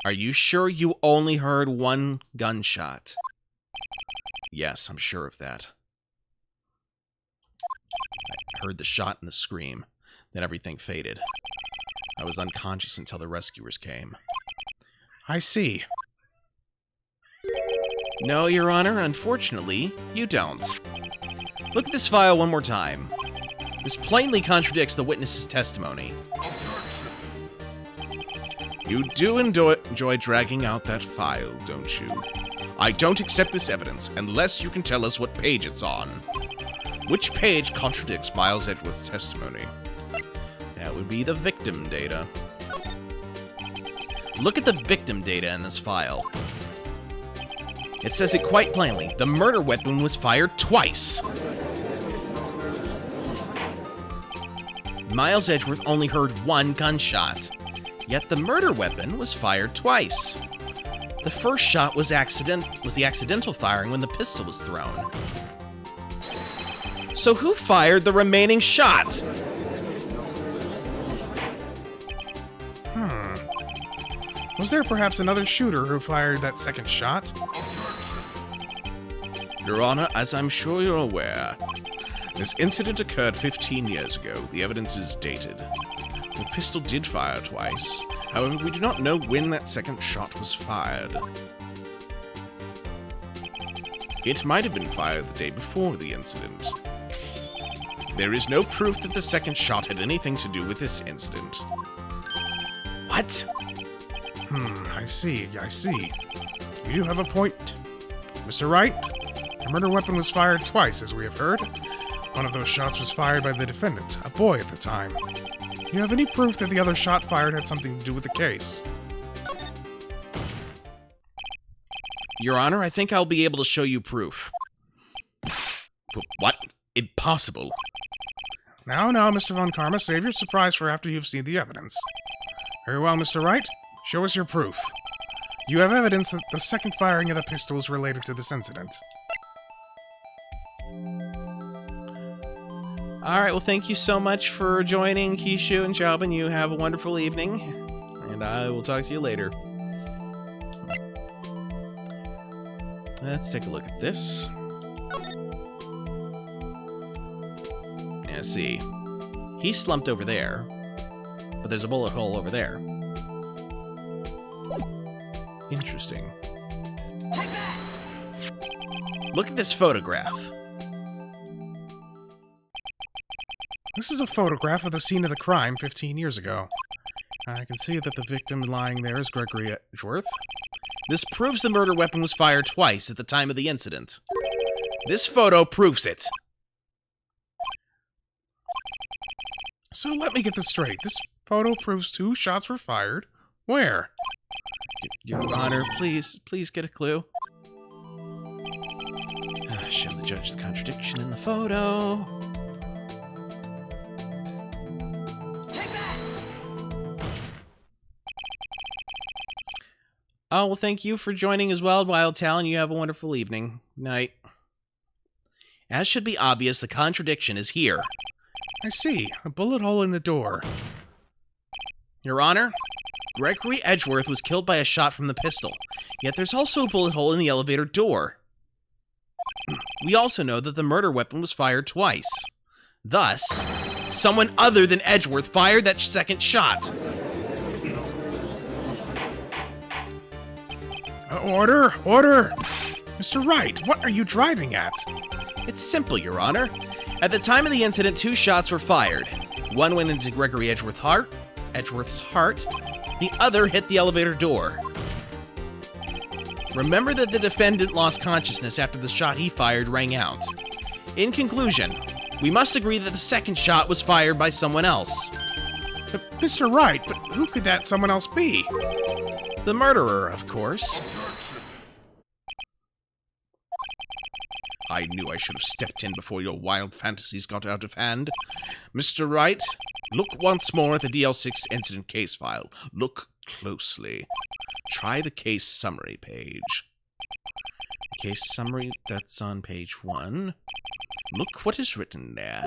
Are you sure you only heard one gunshot? Yes, I'm sure of that. I heard the shot and the scream. Then everything faded. I was unconscious until the rescuers came. I see. No, Your Honor, unfortunately, you don't. Look at this file one more time. This plainly contradicts the witness's testimony. You do enjoy dragging out that file, don't you? I don't accept this evidence unless you can tell us what page it's on. Which page contradicts Miles Edgeworth's testimony? That would be the victim data. Look at the victim data in this file. It says it quite plainly. The murder weapon was fired twice. Miles Edgeworth only heard one gunshot, yet the murder weapon was fired twice. The first shot was the accidental firing when the pistol was thrown. So who fired the remaining shot? Was there perhaps another shooter who fired that second shot? Your Honor, as I'm sure you're aware, this incident occurred 15 years ago. The evidence is dated. The pistol did fire twice. However, we do not know when that second shot was fired. It might have been fired the day before the incident. There is no proof that the second shot had anything to do with this incident. What? I see. You do have a point. Mr. Wright, the murder weapon was fired twice, as we have heard. One of those shots was fired by the defendant, a boy at the time. Do you have any proof that the other shot fired had something to do with the case? Your Honor, I think I'll be able to show you proof. What? Impossible. Now, Mr. Von Karma, save your surprise for after you've seen the evidence. Very well, Mr. Wright. Show us your proof. You have evidence that the second firing of the pistol is related to this incident. Alright, well thank you so much for joining, Kishu and Xiaobin. You have a wonderful evening, and I will talk to you later. Let's take a look at this. Yeah, see. He's slumped over there, but there's a bullet hole over there. Interesting. Look at this photograph. This is a photograph of the scene of the crime 15 years ago. I can see that the victim lying there is Gregory Edgeworth. This proves the murder weapon was fired twice at the time of the incident. This photo proves it. So let me get this straight. This photo proves 2 shots were fired. Where? Your Honor, please get a clue. Show the judge the contradiction in the photo. Oh, well, thank you for joining as well, Wild Talon. You have a wonderful evening. Night. As should be obvious, the contradiction is here. I see. A bullet hole in the door. Your Honor, Gregory Edgeworth was killed by a shot from the pistol, yet there's also a bullet hole in the elevator door. We also know that the murder weapon was fired twice. Thus, someone other than Edgeworth fired that second shot. Order! Order! Mr. Wright, what are you driving at? It's simple, Your Honor. At the time of the incident, 2 shots were fired. One went into Gregory Edgeworth's heart. The other hit the elevator door. Remember that the defendant lost consciousness after the shot he fired rang out. In conclusion, we must agree that the second shot was fired by someone else. Mr. Wright, but who could that someone else be? The murderer, of course. I knew I should have stepped in before your wild fantasies got out of hand. Mr. Wright, look once more at the DL6 incident case file. Look closely. Try the case summary page. Case summary, that's on page 1. Look what is written there.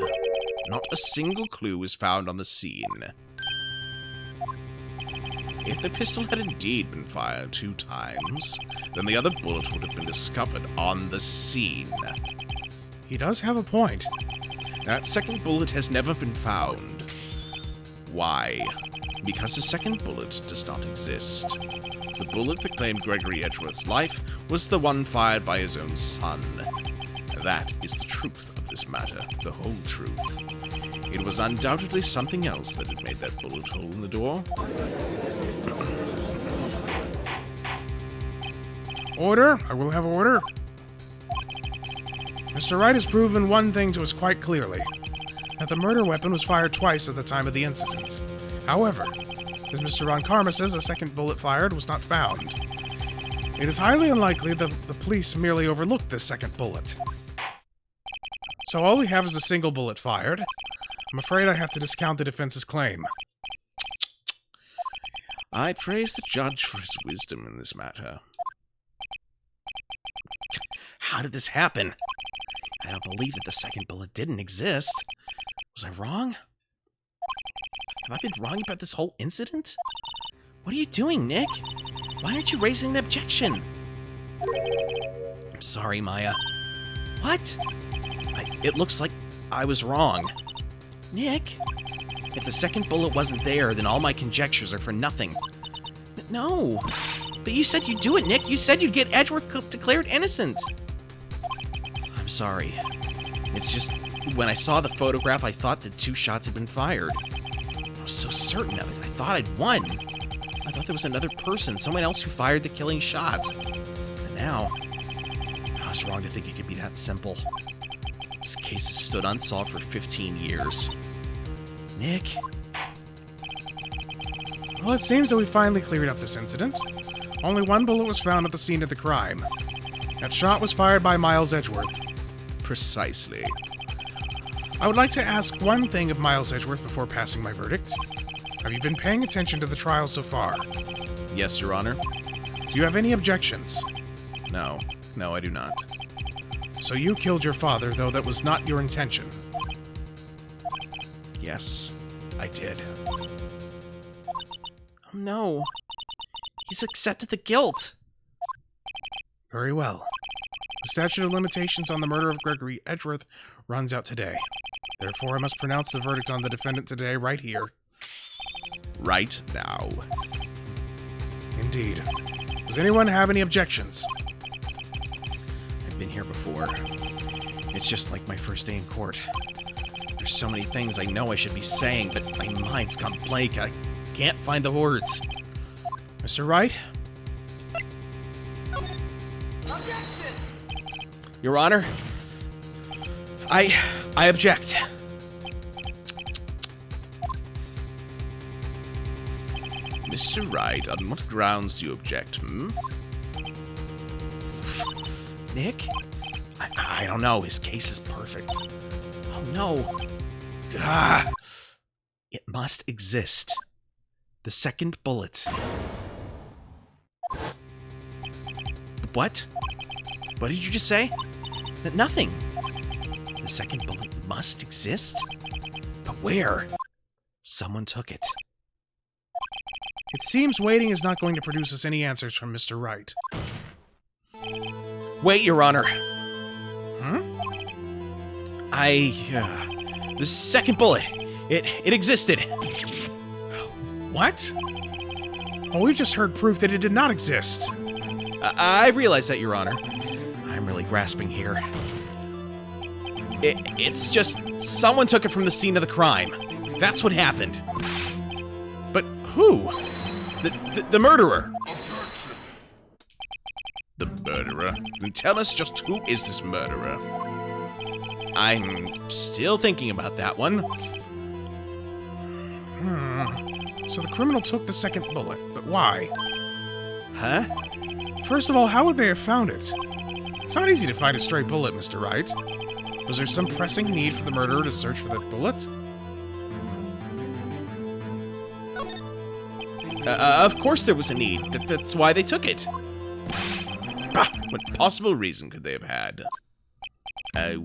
Not a single clue is found on the scene. If the pistol had indeed been fired 2 times, then the other bullet would have been discovered on the scene. He does have a point. That second bullet has never been found. Why? Because the second bullet does not exist. The bullet that claimed Gregory Edgeworth's life was the one fired by his own son. That is the truth of this matter, the whole truth. It was undoubtedly something else that had made that bullet hole in the door. Order. I will have order. Mr. Wright has proven one thing to us quite clearly. That the murder weapon was fired twice at the time of the incident. However, as Mr. Ron Karma says, a second bullet fired was not found. It is highly unlikely that the police merely overlooked this second bullet. So all we have is a single bullet fired. I'm afraid I have to discount the defense's claim. I praise the judge for his wisdom in this matter. How did this happen? I don't believe that the second bullet didn't exist. Was I wrong? Have I been wrong about this whole incident? What are you doing, Nick? Why aren't you raising an objection? I'm sorry, Maya. What? It looks like I was wrong. Nick? If the second bullet wasn't there, then all my conjectures are for nothing. No. But you said you'd do it, Nick. You said you'd get Edgeworth declared innocent. I'm sorry. It's just, when I saw the photograph, I thought that 2 shots had been fired. I was so certain of it. I thought I'd won. I thought there was another person, someone else who fired the killing shot. And now, I was wrong to think it could be that simple. This case has stood unsolved for 15 years. Nick? Well, it seems that we finally cleared up this incident. Only 1 bullet was found at the scene of the crime. That shot was fired by Miles Edgeworth. Precisely. I would like to ask one thing of Miles Edgeworth before passing my verdict. Have you been paying attention to the trial so far? Yes, Your Honor. Do you have any objections? No. No, I do not. So you killed your father, though that was not your intention. Yes, I did. Oh no. He's accepted the guilt. Very well. The statute of limitations on the murder of Gregory Edgeworth runs out today. Therefore, I must pronounce the verdict on the defendant today, right here. Right now. Indeed. Does anyone have any objections? I've been here before. It's just like my first day in court. There's so many things I know I should be saying, but my mind's gone blank. I can't find the words. Mr. Wright? Objection! Your Honor, I object. Mr. Wright, on what grounds do you object, Nick? I don't know. His case is perfect. Oh, no. Ah! It must exist. The second bullet. What? What did you just say? Nothing. The second bullet must exist? But where? Someone took it. It seems waiting is not going to produce us any answers from Mr. Wright. Wait, Your Honor. Hmm? The second bullet. It existed. What? Oh, we just heard proof that it did not exist. I realize that, Your Honor. I'm really grasping here. It's just someone took it from the scene of the crime. That's what happened. But who? The murderer. The murderer? Then tell us just who is this murderer? I'm still thinking about that one. So the criminal took the second bullet, but why? Huh? First of all, how would they have found it? It's not easy to find a stray bullet, Mr. Wright. Was there some pressing need for the murderer to search for that bullet? Of course there was a need. That's why they took it. Bah! What possible reason could they have had? The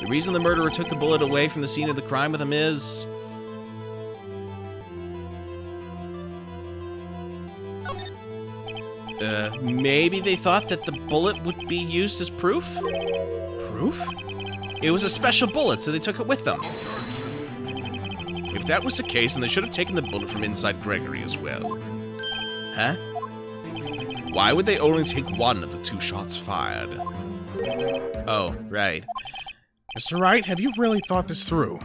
reason the murderer took the bullet away from the scene of the crime with him is... maybe they thought that the bullet would be used as proof? Proof? It was a special bullet, so they took it with them. If that was the case, then they should have taken the bullet from inside Gregory as well. Huh? Why would they only take one of the 2 shots fired? Oh, right. Mr. Wright, have you really thought this through?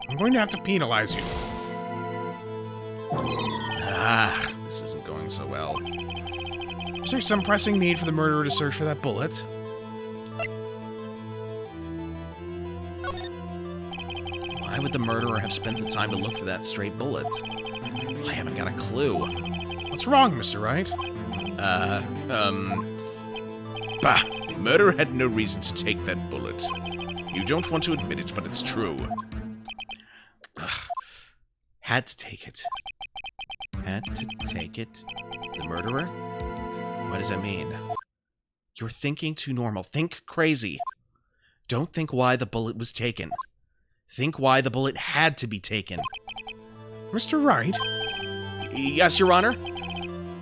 I'm going to have to penalize you. This isn't going so well. Is there some pressing need for the murderer to search for that bullet? Why would the murderer have spent the time to look for that stray bullet? I haven't got a clue. What's wrong, Mr. Wright? Bah! Murderer had no reason to take that bullet. You don't want to admit it, but it's true. Ugh. Had to take it. Had to take it. The murderer? What does that mean? You're thinking too normal. Think crazy. Don't think why the bullet was taken. Think why the bullet had to be taken. Mr. Wright? Yes, Your Honor?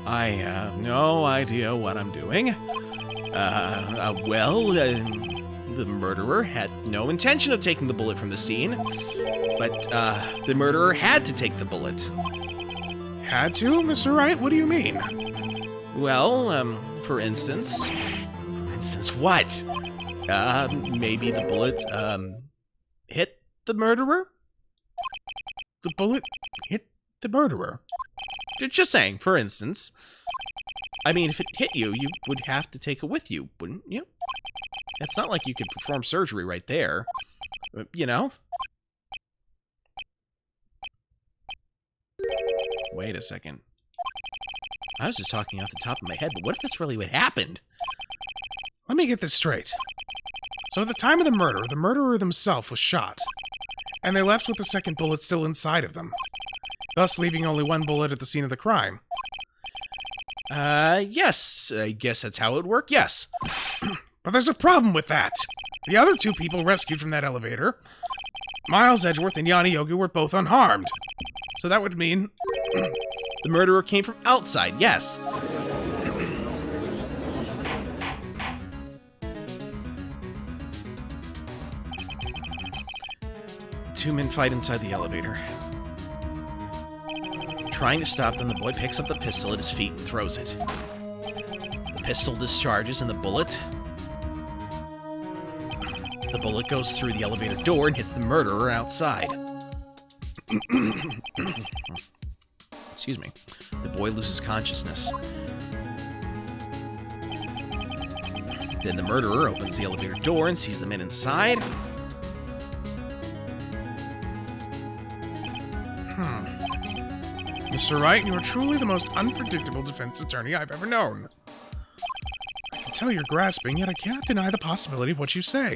I have no idea what I'm doing. The murderer had no intention of taking the bullet from the scene, but the murderer had to take the bullet. Had to, Mr. Wright? What do you mean? Well, for instance... For instance what? Maybe the bullet, hit the murderer? The bullet hit the murderer. Just saying, for instance. I mean, if it hit you, you would have to take it with you, wouldn't you? It's not like you could perform surgery right there. You know? Wait a second. I was just talking off the top of my head, but what if that's really what happened? Let me get this straight. So at the time of the murderer themselves was shot, and they left with the second bullet still inside of them, thus leaving only one bullet at the scene of the crime. Yes. I guess that's how it would work, yes. But there's a problem with that. The other two people rescued from that elevator, Miles Edgeworth and Yanni Yogi, were both unharmed. So that would mean... The murderer came from outside, yes. Two men fight inside the elevator. Trying to stop them, the boy picks up the pistol at his feet and throws it. The pistol discharges and the bullet goes through the elevator door and hits the murderer outside. Excuse me. The boy loses consciousness. Then the murderer opens the elevator door and sees the men inside. Mr. Wright, you are truly the most unpredictable defense attorney I've ever known. I can tell you're grasping, yet I cannot deny the possibility of what you say.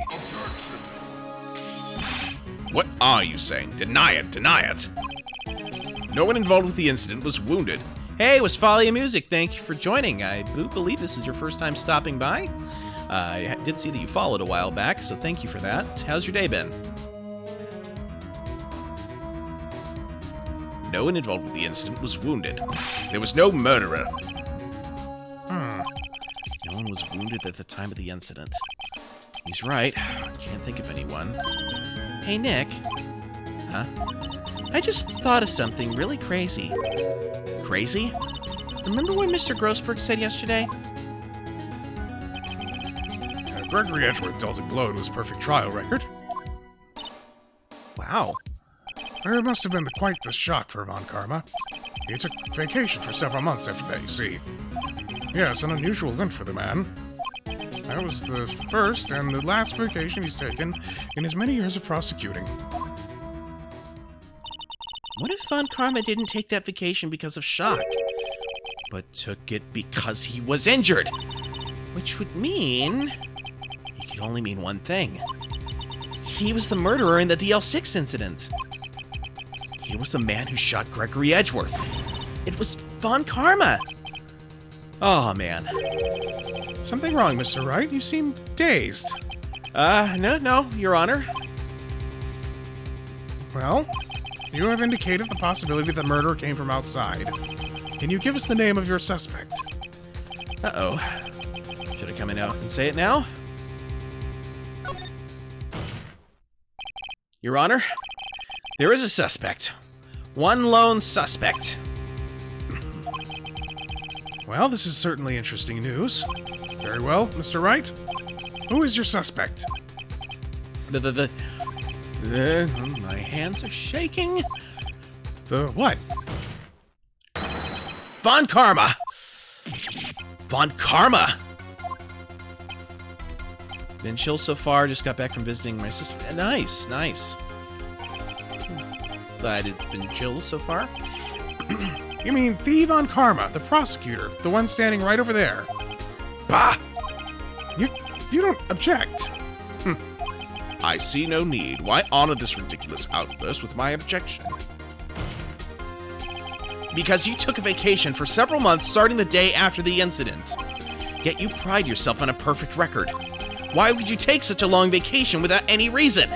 What are you saying? Deny it! Deny it! No one involved with the incident was wounded. Hey, Westphalia Music, thank you for joining. I do believe this is your first time stopping by. I did see that you followed a while back, so thank you for that. How's your day been? No one involved with the incident was wounded. There was no murderer. No one was wounded at the time of the incident. He's right. Can't think of anyone. Hey, Nick. Huh? I just thought of something really crazy. Crazy? Remember what Mr. Grossberg said yesterday? Gregory Edgeworth dealt a blow to his perfect trial record. Wow. It must have been quite the shock for Von Karma. He took vacation for several months after that, you see. Yes, an unusual event for the man. That was the first and the last vacation he's taken in his many years of prosecuting. What if Von Karma didn't take that vacation because of shock, but took it because he was injured? Which would mean... It could only mean one thing. He was the murderer in the DL6 incident. He was the man who shot Gregory Edgeworth. It was Von Karma. Oh, man. Something wrong, Mr. Wright? You seem dazed. No, Your Honor. Well, you have indicated the possibility that the murderer came from outside. Can you give us the name of your suspect? Uh-oh. Should I come out and say it now? Your Honor, there is a suspect. One lone suspect. Well, this is certainly interesting news. Very well, Mr. Wright. Who is your suspect? My hands are shaking. The what? Von Karma. Von Karma! Been chill so far, just got back from visiting my sister. Nice, nice. Glad it's been chill so far. You mean the Von Karma, the prosecutor, the one standing right over there? Bah! You don't object. I see no need. Why honor this ridiculous outburst with my objection? Because you took a vacation for several months starting the day after the incident. Yet you pride yourself on a perfect record. Why would you take such a long vacation without any reason?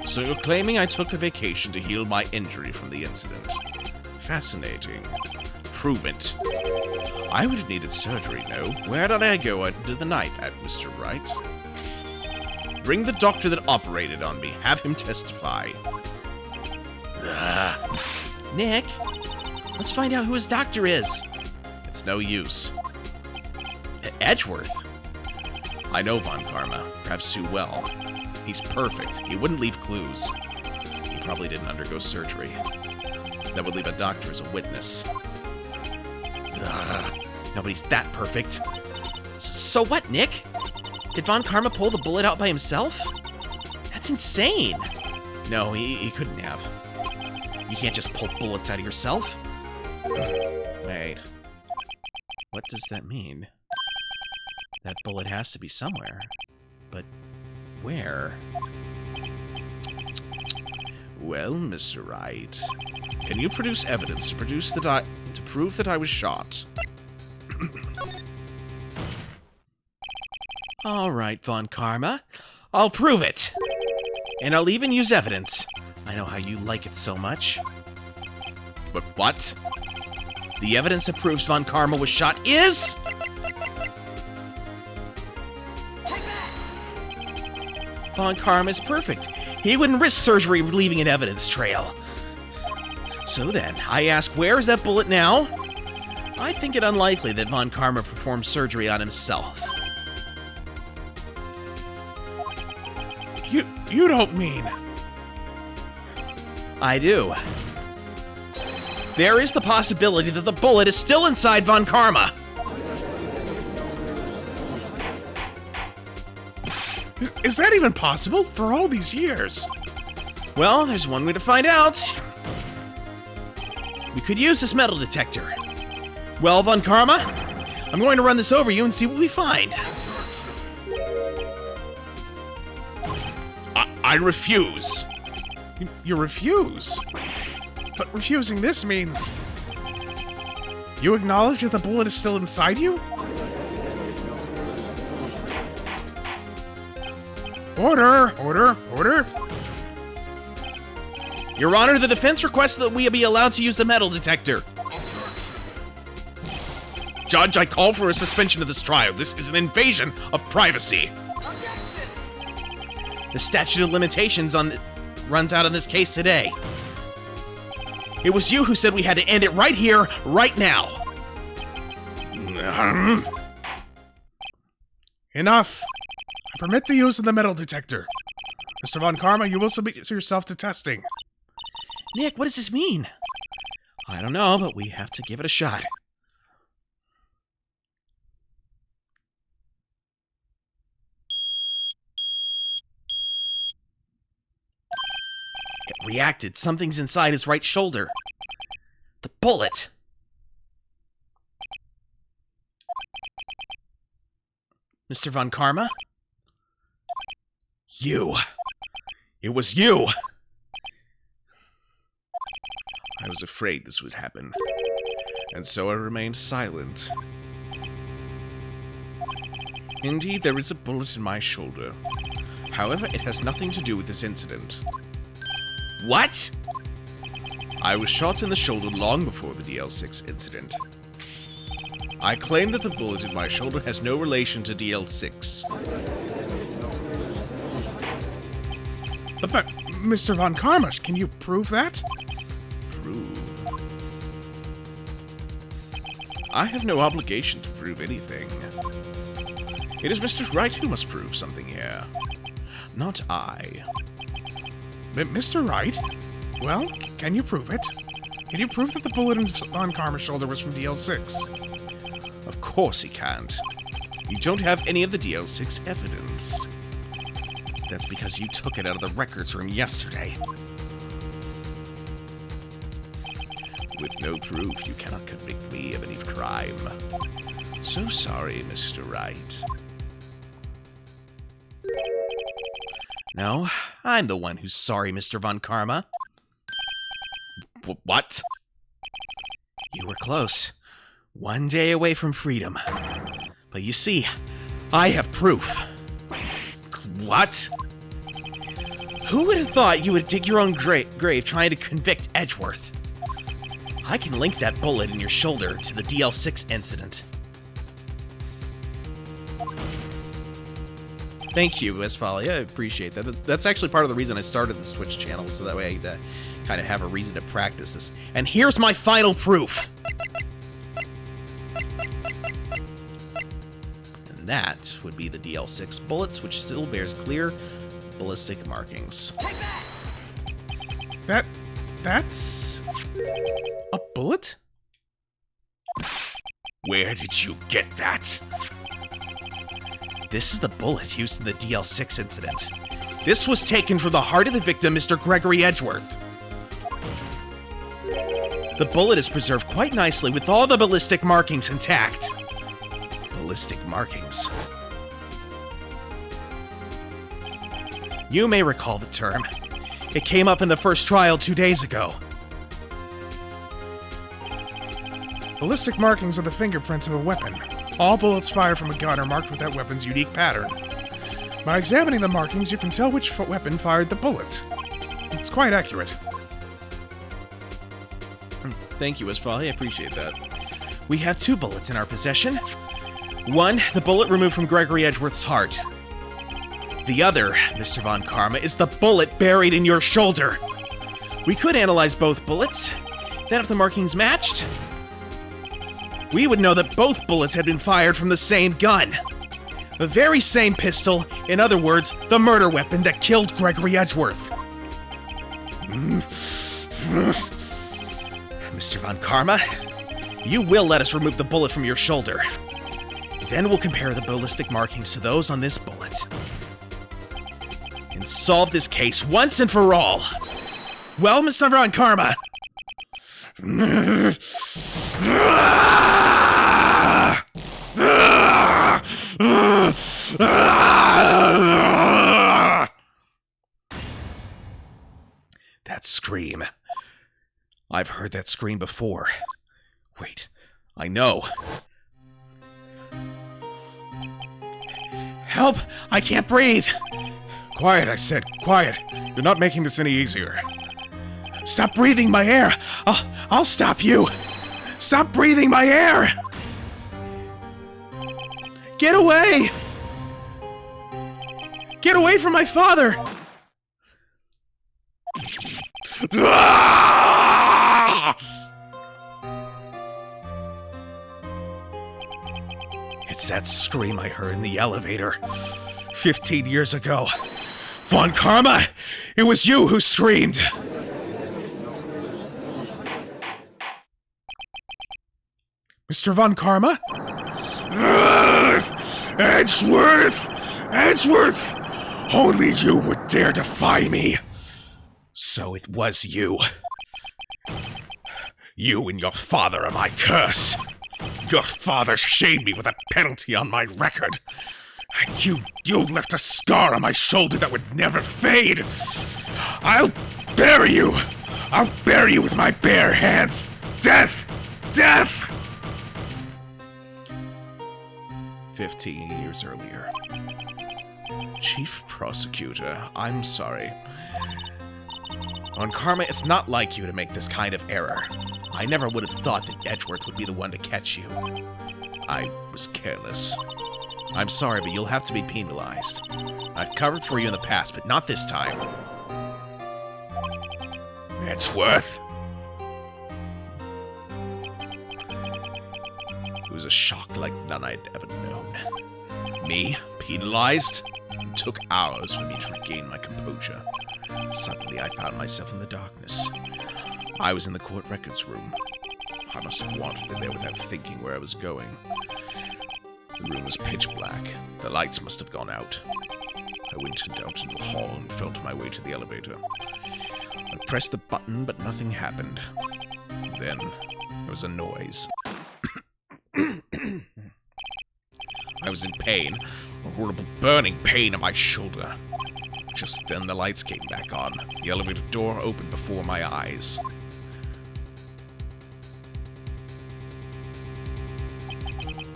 So you're claiming I took a vacation to heal my injury from the incident? Fascinating. Prove it. I would have needed surgery, no? Where did I go under the knife at, Mr. Wright? Bring the doctor that operated on me. Have him testify. Ugh. Nick, let's find out who his doctor is. It's no use. Edgeworth? I know Von Karma, perhaps too well. He's perfect. He wouldn't leave clues. He probably didn't undergo surgery. That would leave a doctor as a witness. Ugh, nobody's that perfect. So what, Nick? Did Von Karma pull the bullet out by himself? That's insane. No, he couldn't have. You can't just pull bullets out of yourself. Wait. What does that mean? That bullet has to be somewhere. But where? Well, Mr. Wright, can you produce evidence to prove that I was shot? All right, Von Karma. I'll prove it. And I'll even use evidence. I know how you like it so much. But what? The evidence that proves Von Karma was shot is... Von Karma is perfect. He wouldn't risk surgery leaving an evidence trail. So then, I ask, where is that bullet now? I think it unlikely that Von Karma performed surgery on himself. You don't mean... I do. There is the possibility that the bullet is still inside Von Karma. Is that even possible for all these years? Well, there's one way to find out. We could use this metal detector. Well, Von Karma, I'm going to run this over you and see what we find. I refuse. You refuse? But refusing this means... You acknowledge that the bullet is still inside you? Order! Order! Order! Your Honor, the defense requests that we be allowed to use the metal detector. Judge, I call for a suspension of this trial. This is an invasion of privacy. The statute of limitations runs out on this case today. It was you who said we had to end it right here, right now. Enough! I permit the use of the metal detector. Mr. Von Karma, you will submit yourself to testing. Nick, what does this mean? I don't know, but we have to give it a shot. It reacted. Something's inside his right shoulder. The bullet. Mr. Von Karma? You. It was you. I was afraid this would happen, and so I remained silent. Indeed, there is a bullet in my shoulder. However, it has nothing to do with this incident. What? I was shot in the shoulder long before the DL6 incident. I claim that the bullet in my shoulder has no relation to DL6. But Mr. Von Karma, can you prove that? Prove? I have no obligation to prove anything. It is Mr. Wright who must prove something here, not I. Mr. Wright? Well, can you prove it? Can you prove that the bullet in Von Karma's shoulder was from DL6? Of course he can't. You don't have any of the DL6 evidence. That's because you took it out of the records room yesterday. With no proof, you cannot convict me of any crime. So sorry, Mr. Wright. No, I'm the one who's sorry, Mr. Von Karma. What? You were close. One day away from freedom. But you see, I have proof. What? Who would have thought you would dig your own grave trying to convict Edgeworth? I can link that bullet in your shoulder to the DL6 incident. Thank you, Westphalia. I appreciate that. That's actually part of the reason I started this Twitch channel, so that way I could kind of have a reason to practice this. And here's my final proof! And that would be the DL6 bullets, which still bears clear ballistic markings. That's a bullet? Where did you get that? This is the bullet used in the DL6 incident. This was taken from the heart of the victim, Mr. Gregory Edgeworth. The bullet is preserved quite nicely with all the ballistic markings intact. Ballistic markings. You may recall the term. It came up in the first trial 2 days ago. Ballistic markings are the fingerprints of a weapon. All bullets fired from a gun are marked with that weapon's unique pattern. By examining the markings, you can tell which weapon fired the bullet. It's quite accurate. Thank you, Westphalia. I appreciate that. We have 2 bullets in our possession. One, the bullet removed from Gregory Edgeworth's heart. The other, Mr. Von Karma, is the bullet buried in your shoulder. We could analyze both bullets. Then if the markings matched, we would know that both bullets had been fired from the same gun. The very same pistol, in other words, the murder weapon that killed Gregory Edgeworth. Mr. Von Karma, you will let us remove the bullet from your shoulder. Then we'll compare the ballistic markings to those on this bullet. And solve this case once and for all. Well, Mr. Von Karma. That scream. I've heard that scream before. Wait, I know. Help! I can't breathe! Quiet, I said. Quiet. You're not making this any easier. Stop breathing my air! I'll stop you! Stop breathing my air! Get away! Get away from my father! It's that scream I heard in the elevator 15 years ago. Von Karma, it was you who screamed! Mr. Von Karma? Edgeworth! Edgeworth! Only you would dare defy me! So it was you. You and your father are my curse. Your father shamed me with a penalty on my record. And you left a scar on my shoulder that would never fade. I'll bury you. I'll bury you with my bare hands. Death! Death! 15 years earlier. Chief Prosecutor, I'm sorry. On Karma, it's not like you to make this kind of error. I never would have thought that Edgeworth would be the one to catch you. I was careless. I'm sorry, but you'll have to be penalized. I've covered for you in the past, but not this time. Edgeworth? It was a shock like none I'd ever known. Me, penalized? It took hours for me to regain my composure. Suddenly, I found myself in the darkness. I was in the court records room. I must have wandered in there without thinking where I was going. The room was pitch black. The lights must have gone out. I went out into the hall and felt my way to the elevator. I pressed the button, but nothing happened. Then, there was a noise. I was in pain, a horrible burning pain in my shoulder. Just then the lights came back on. The elevator door opened before my eyes.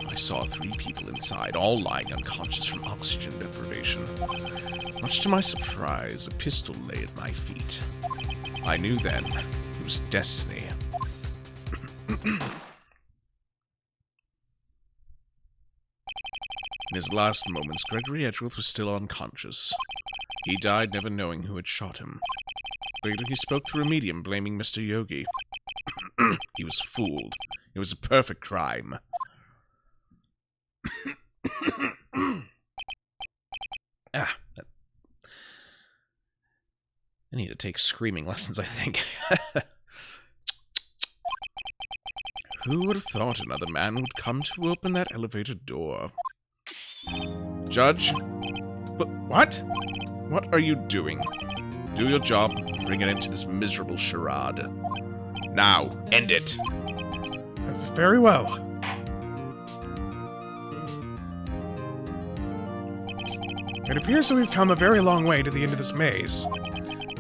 I saw 3 people inside, all lying unconscious from oxygen deprivation. Much to my surprise, a pistol lay at my feet. I knew then it was destiny. In his last moments, Gregory Edgeworth was still unconscious. He died never knowing who had shot him. Later he spoke through a medium blaming Mr. Yogi. He was fooled. It was a perfect crime. I need to take screaming lessons, I think. Who would have thought another man would come to open that elevator door? Judge? What? What are you doing? Do your job. Bring an end to this miserable charade. Now, end it. Very well. It appears that we've come a very long way to the end of this maze.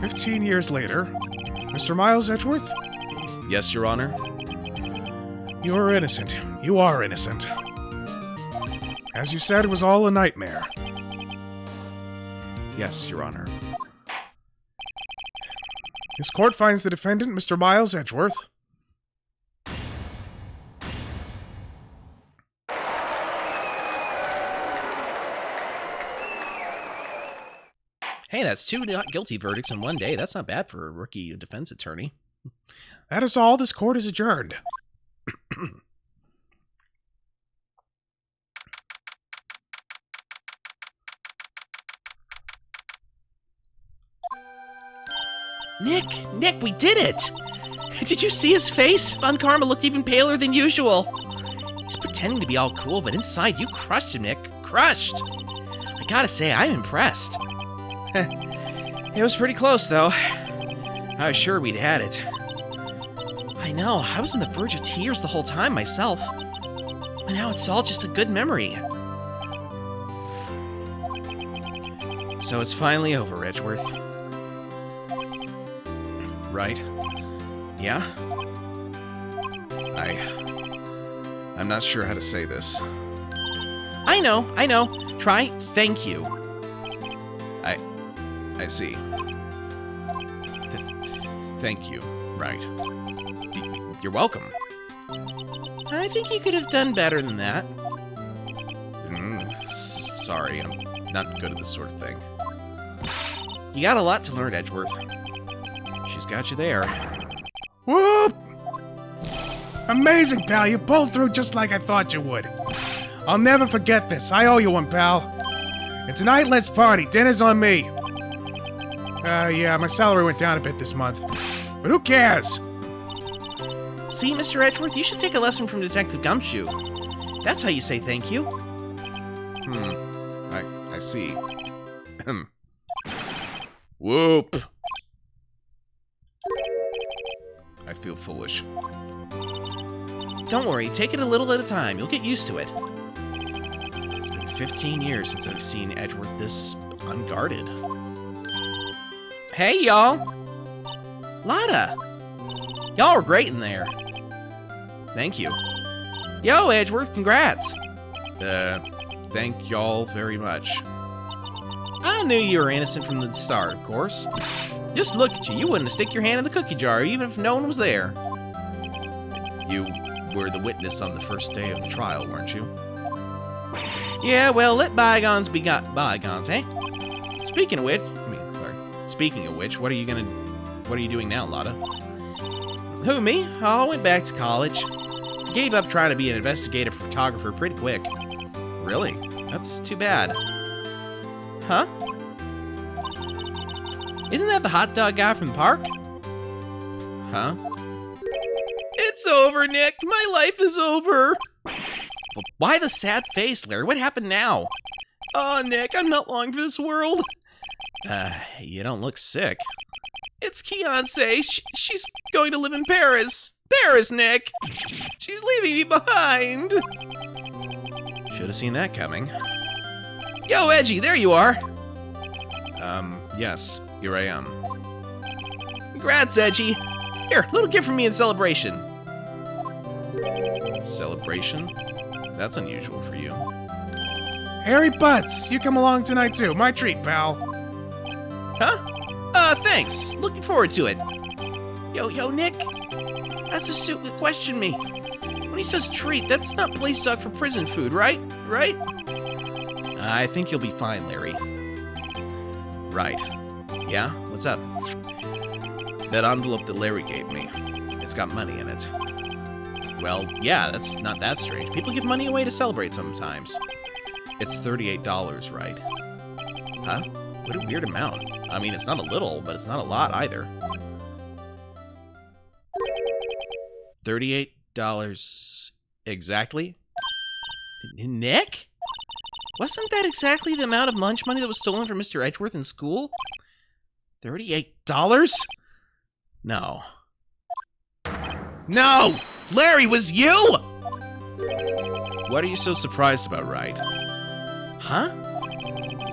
15 years later, Mr. Miles Edgeworth? Yes, Your Honor. You are innocent. You are innocent. As you said, it was all a nightmare. Yes, Your Honor. This court finds the defendant, Mr. Miles Edgeworth. Hey, that's 2 not guilty verdicts in one day. That's not bad for a rookie defense attorney. That is all. This court is adjourned. Nick, we did it! Did you see his face? Von Karma looked even paler than usual. He's pretending to be all cool, but inside you crushed him, Nick. Crushed! I gotta say, I'm impressed. It was pretty close, though. I was sure we'd had it. I know, I was on the verge of tears the whole time myself. But now it's all just a good memory. So it's finally over, Edgeworth. Right? Yeah? I'm not sure how to say this. I know. Try thank you. I see. Thank you, Wright. You're welcome. I think you could have done better than that. Sorry, I'm not good at this sort of thing. You got a lot to learn, Edgeworth. She's got you there. Whoop! Amazing, pal. You pulled through just like I thought you would. I'll never forget this. I owe you one, pal. And tonight, let's party. Dinner's on me. Yeah, my salary went down a bit this month. But who cares? See, Mr. Edgeworth, you should take a lesson from Detective Gumshoe. That's how you say thank you. I see. Whoop! I feel foolish. Don't worry, take it a little at a time. You'll get used to it. It's been 15 years since I've seen Edgeworth this unguarded. Hey, y'all! Lotta! Y'all were great in there. Thank you. Yo, Edgeworth, congrats! Thank y'all very much. I knew you were innocent from the start, of course. Just look at you. You wouldn't stick your hand in the cookie jar, even if no one was there. You were the witness on the first day of the trial, weren't you? Yeah, well, let bygones be bygones, eh? Speaking of which, what are you doing now, Lotta? Who, me? Oh, I went back to college. Gave up trying to be an investigative photographer pretty quick. Really? That's too bad. Huh? Isn't that the hot dog guy from the park? Huh? It's over, Nick. My life is over. Well, Why the sad face, Larry? What happened now? Oh, Nick, I'm not long for this world. You don't look sick. It's Keonce. She's going to live in Paris. Paris, Nick. She's leaving me behind. Should have seen that coming. Yo, Edgy, there you are. Yes, here I am. Congrats, Edgy. Here, little gift from me in celebration. Celebration? That's unusual for you. Harry Butts, you come along tonight too. My treat, pal. Huh? Thanks. Looking forward to it. Yo, Nick. That's a suit that questioned me. When he says treat, that's not place talk for prison food, right? Right? I think you'll be fine, Larry. Right. Yeah? What's up? That envelope that Larry gave me. It's got money in it. Well, yeah, that's not that strange. People give money away to celebrate sometimes. It's $38, right? Huh? What a weird amount. I mean, it's not a little, but it's not a lot either. $38 exactly? Nick? Wasn't that exactly the amount of lunch money that was stolen from Mr. Edgeworth in school? $38? No. No! Larry, was you? What are you so surprised about, Wright? Huh?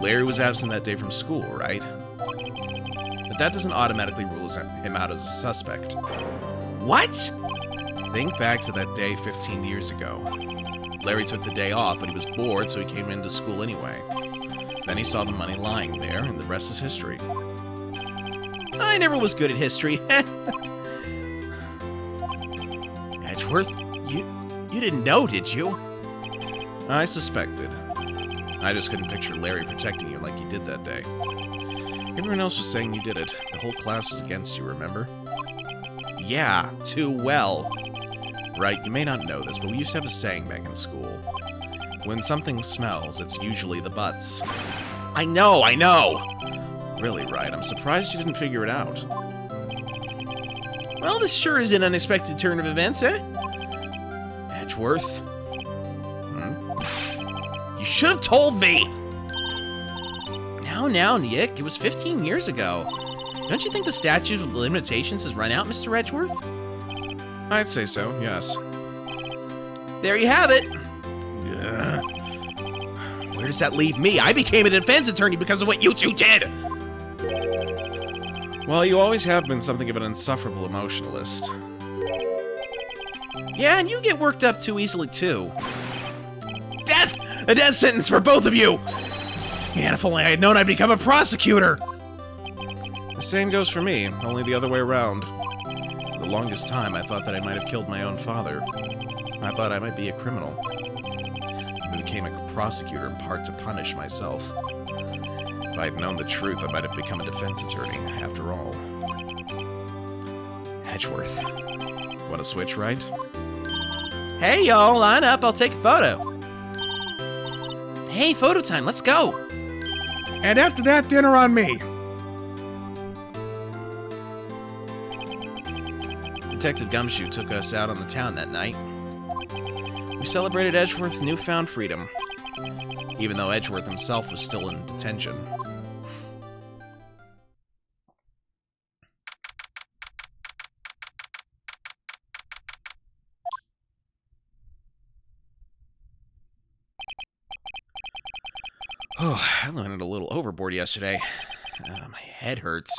Larry was absent that day from school, right? But that doesn't automatically rule him out as a suspect. What? Think back to that day 15 years ago. Larry took the day off, but he was bored, so he came into school anyway. Then he saw the money lying there, and the rest is history. I never was good at history. Edgeworth, you didn't know, did you? I suspected. I just couldn't picture Larry protecting you like he did that day. Everyone else was saying you did it. The whole class was against you, remember? Yeah, too well. Right, you may not know this, but we used to have a saying back in school. When something smells, it's usually the butts. I know! Really, Wright, I'm surprised you didn't figure it out. Well, this sure is an unexpected turn of events, eh? Edgeworth? You should have told me! Now, Nick, it was 15 years ago. Don't you think the statute of limitations has run out, Mr. Edgeworth? I'd say so, yes. There you have it! Where does that leave me? I became a defense attorney because of what you two did! Well, you always have been something of an insufferable emotionalist. Yeah, and you get worked up too easily, too. Death! A death sentence for both of you! Man, if only I had known I'd become a prosecutor! The same goes for me, only the other way around. For the longest time, I thought that I might have killed my own father. I thought I might be a criminal. I became a prosecutor in part to punish myself. If I had known the truth, I might have become a defense attorney, after all. Edgeworth. Want to switch, right? Hey, y'all, line up. I'll take a photo. Hey, photo time. Let's go. And after that, dinner on me. Detective Gumshoe took us out on the town that night. We celebrated Edgeworth's newfound freedom, even though Edgeworth himself was still in detention. Oh, I landed a little overboard yesterday. My head hurts.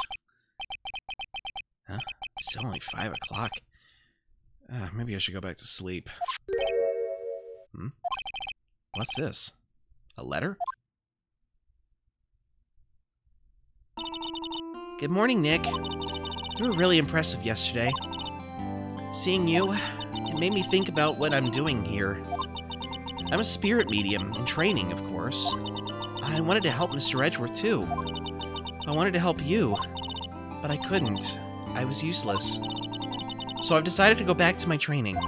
Huh? It's only 5 o'clock. Maybe I should go back to sleep. What's this? A letter? Good morning, Nick. You were really impressive yesterday. Seeing you, it made me think about what I'm doing here. I'm a spirit medium, in training, of course. I wanted to help Mr. Edgeworth, too. I wanted to help you, but I couldn't. I was useless. So I've decided to go back to my training.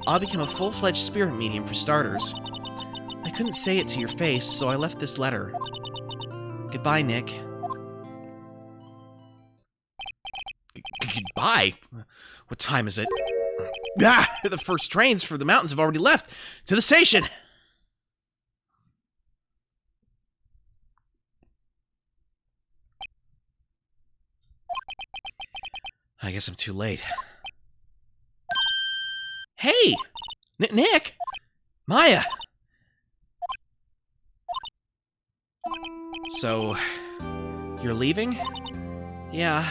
I'll become a full-fledged spirit medium for starters. I couldn't say it to your face, so I left this letter. Goodbye, Nick. Goodbye? What time is it? Ah! The first trains for the mountains have already left. To the station! I guess I'm too late. Hey! Nick! Maya! So, you're leaving? Yeah.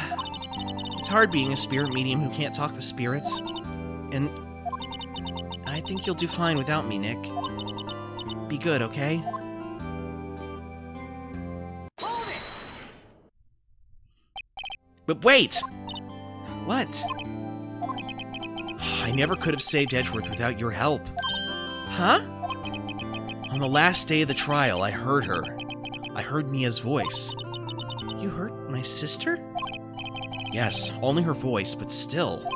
It's hard being a spirit medium who can't talk to spirits. And I think you'll do fine without me, Nick. Be good, okay? Hold it! But wait! What? I never could have saved Edgeworth without your help. Huh? On the last day of the trial, I heard her. I heard Mia's voice. You heard my sister? Yes, only her voice, but still.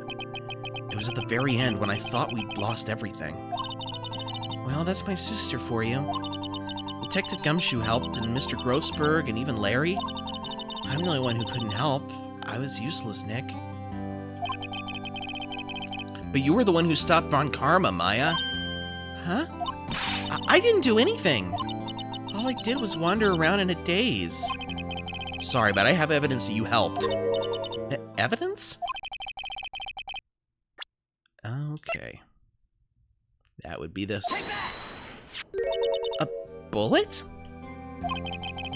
It was at the very end when I thought we'd lost everything. Well, that's my sister for you. Detective Gumshoe helped, and Mr. Grossberg, and even Larry. I'm the only one who couldn't help. I was useless, Nick. But you were the one who stopped Von Karma, Maya. Huh? I didn't do anything. All I did was wander around in a daze. Sorry, but I have evidence that you helped. Evidence? Okay. That would be this. A bullet?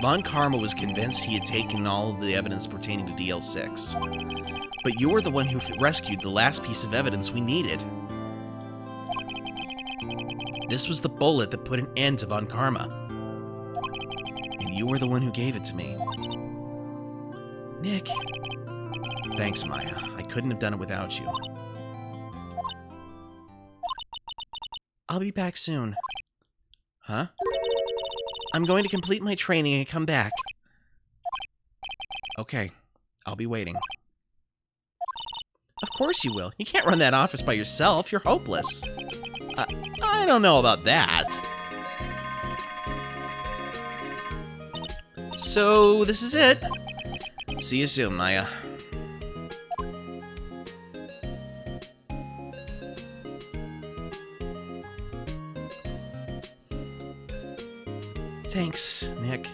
Von Karma was convinced he had taken all of the evidence pertaining to DL6. But you were the one who rescued the last piece of evidence we needed. This was the bullet that put an end to Von Karma. And you were the one who gave it to me. Nick. Thanks, Maya. I couldn't have done it without you. I'll be back soon. Huh? I'm going to complete my training and come back. Okay. I'll be waiting. Of course you will. You can't run that office by yourself. You're hopeless. I don't know about that. So, this is it. See you soon, Maya. Thanks, Nick.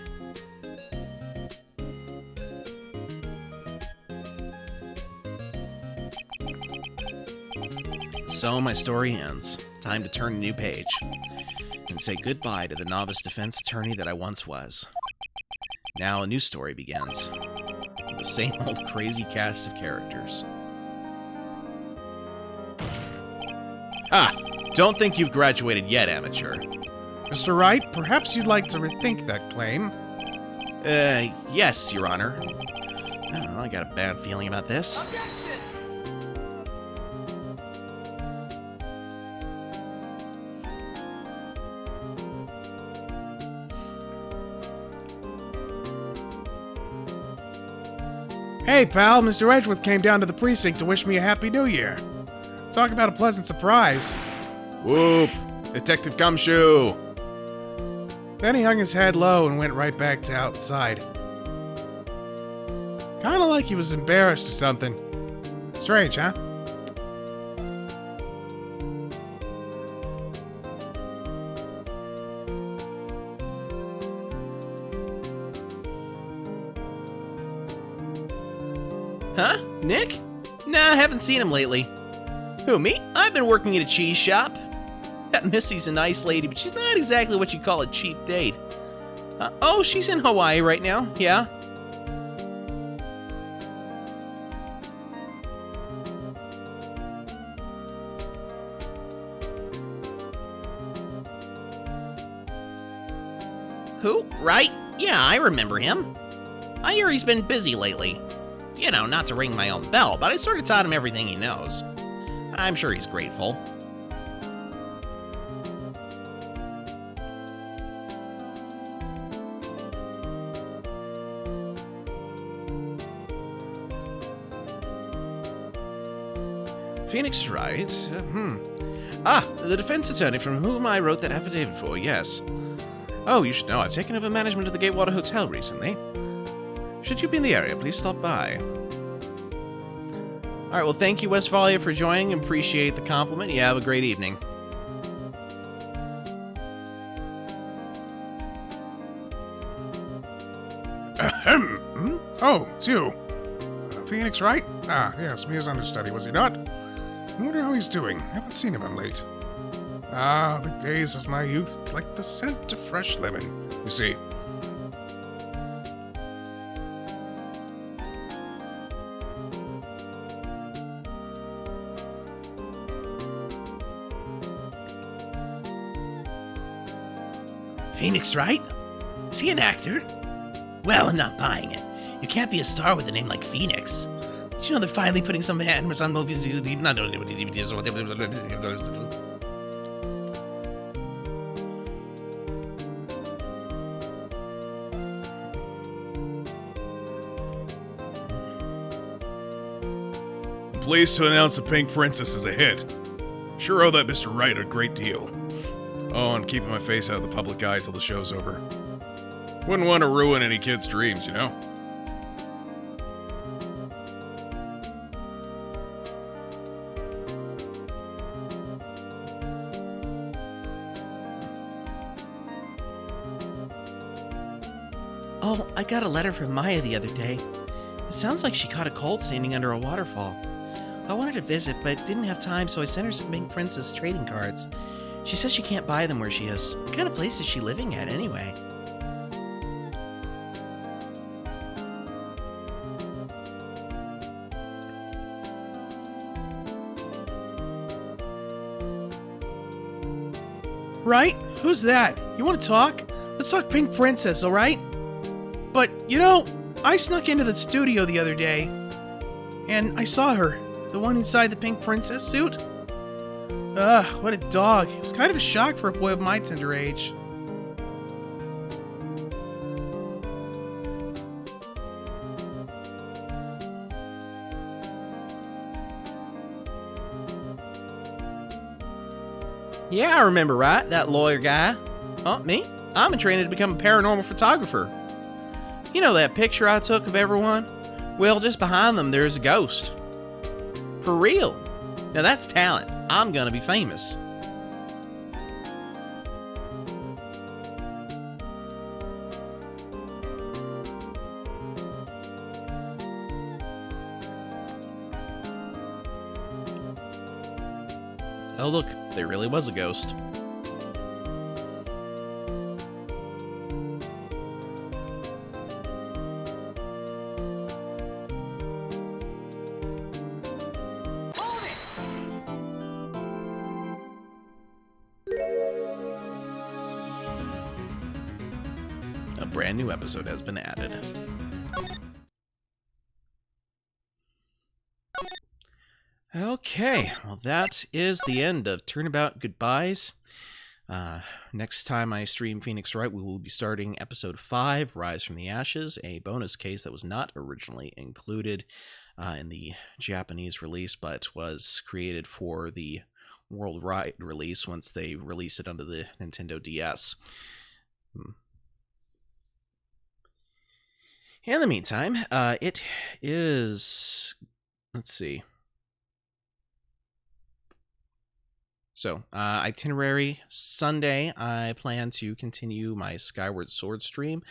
So my story ends. Time to turn a new page and say goodbye to the novice defense attorney that I once was. Now a new story begins. The same old crazy cast of characters. Ha! Don't think you've graduated yet, amateur. Mr. Wright, perhaps you'd like to rethink that claim. Yes, Your Honor. I don't know, I got a bad feeling about this. Objection! Hey, pal, Mr. Edgeworth came down to the precinct to wish me a happy new year. Talk about a pleasant surprise. Whoop! Detective Gumshoe! Then he hung his head low and went right back to outside. Kinda like he was embarrassed or something. Strange, huh? Huh? Nick? Nah, I haven't seen him lately. Who, me? I've been working at a cheese shop. That Missy's a nice lady, but she's not exactly what you'd call a cheap date. Oh, she's in Hawaii right now, yeah. Who? Wright? Yeah, I remember him. I hear he's been busy lately. You know, not to ring my own bell, but I sort of taught him everything he knows. I'm sure he's grateful. Phoenix Wright? The defense attorney from whom I wrote that affidavit for, yes. Oh, you should know I've taken over management of the Gatewater Hotel recently. Should you be in the area, please stop by. right, well, thank you, Westphalia, for joining. Appreciate the compliment. You have a great evening. Ahem. Hmm? Oh, it's you. Phoenix, Wright? Ah, yes, Mia's understudy, was he not? I wonder how he's doing. I haven't seen him of late. Ah, the days of my youth, like the scent of fresh lemon, you see. Phoenix, Wright? Is he an actor? Well, I'm not buying it. You can't be a star with a name like Phoenix. Did you know they're finally putting some Amazon movies? Pleased to announce The Pink Princess is a hit. Sure owe that Mr. Wright a great deal. Oh, and keeping my face out of the public eye till the show's over. Wouldn't want to ruin any kid's dreams, you know? Oh, I got a letter from Maya the other day. It sounds like she caught a cold standing under a waterfall. I wanted to visit, but didn't have time, so I sent her some Pink Princess trading cards. She says she can't buy them where she is. What kind of place is she living at, anyway? Right? Who's that? You want to talk? Let's talk Pink Princess, alright? But, you know, I snuck into the studio the other day, and I saw her. The one inside the Pink Princess suit. Ugh, what a dog. It was kind of a shock for a boy of my tender age. Yeah, I remember, right? That lawyer guy. Oh, me? I'm in training to become a paranormal photographer. You know that picture I took of everyone? Well, just behind them, there's a ghost. For real. Now that's talent. I'm gonna be famous. Oh look, there really was a ghost. A brand new episode has been added. Okay, well that is the end of Turnabout Goodbyes. Next time I stream Phoenix Wright, we will be starting episode 5, Rise from the Ashes, a bonus case that was not originally included in the Japanese release, but was created for the worldwide release once they released it under the Nintendo DS. In the meantime, it is... let's see. So, itinerary, Sunday, I plan to continue my Skyward Sword stream.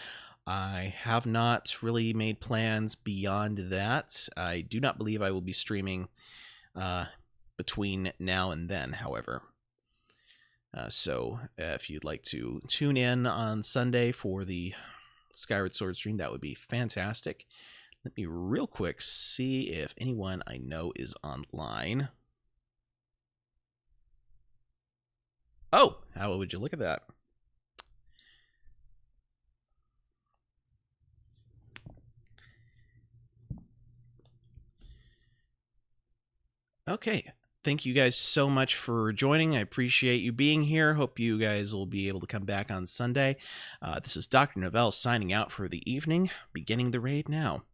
I have not really made plans beyond that. I do not believe I will be streaming between now and then, however. So, if you'd like to tune in on Sunday for the Skyward Sword stream, that would be fantastic. Let me real quick see if anyone I know is online. Oh, how would you look at that? Okay. Thank you guys so much for joining. I appreciate you being here. Hope you guys will be able to come back on Sunday. This is Dr. Novelle signing out for the evening, beginning the raid now.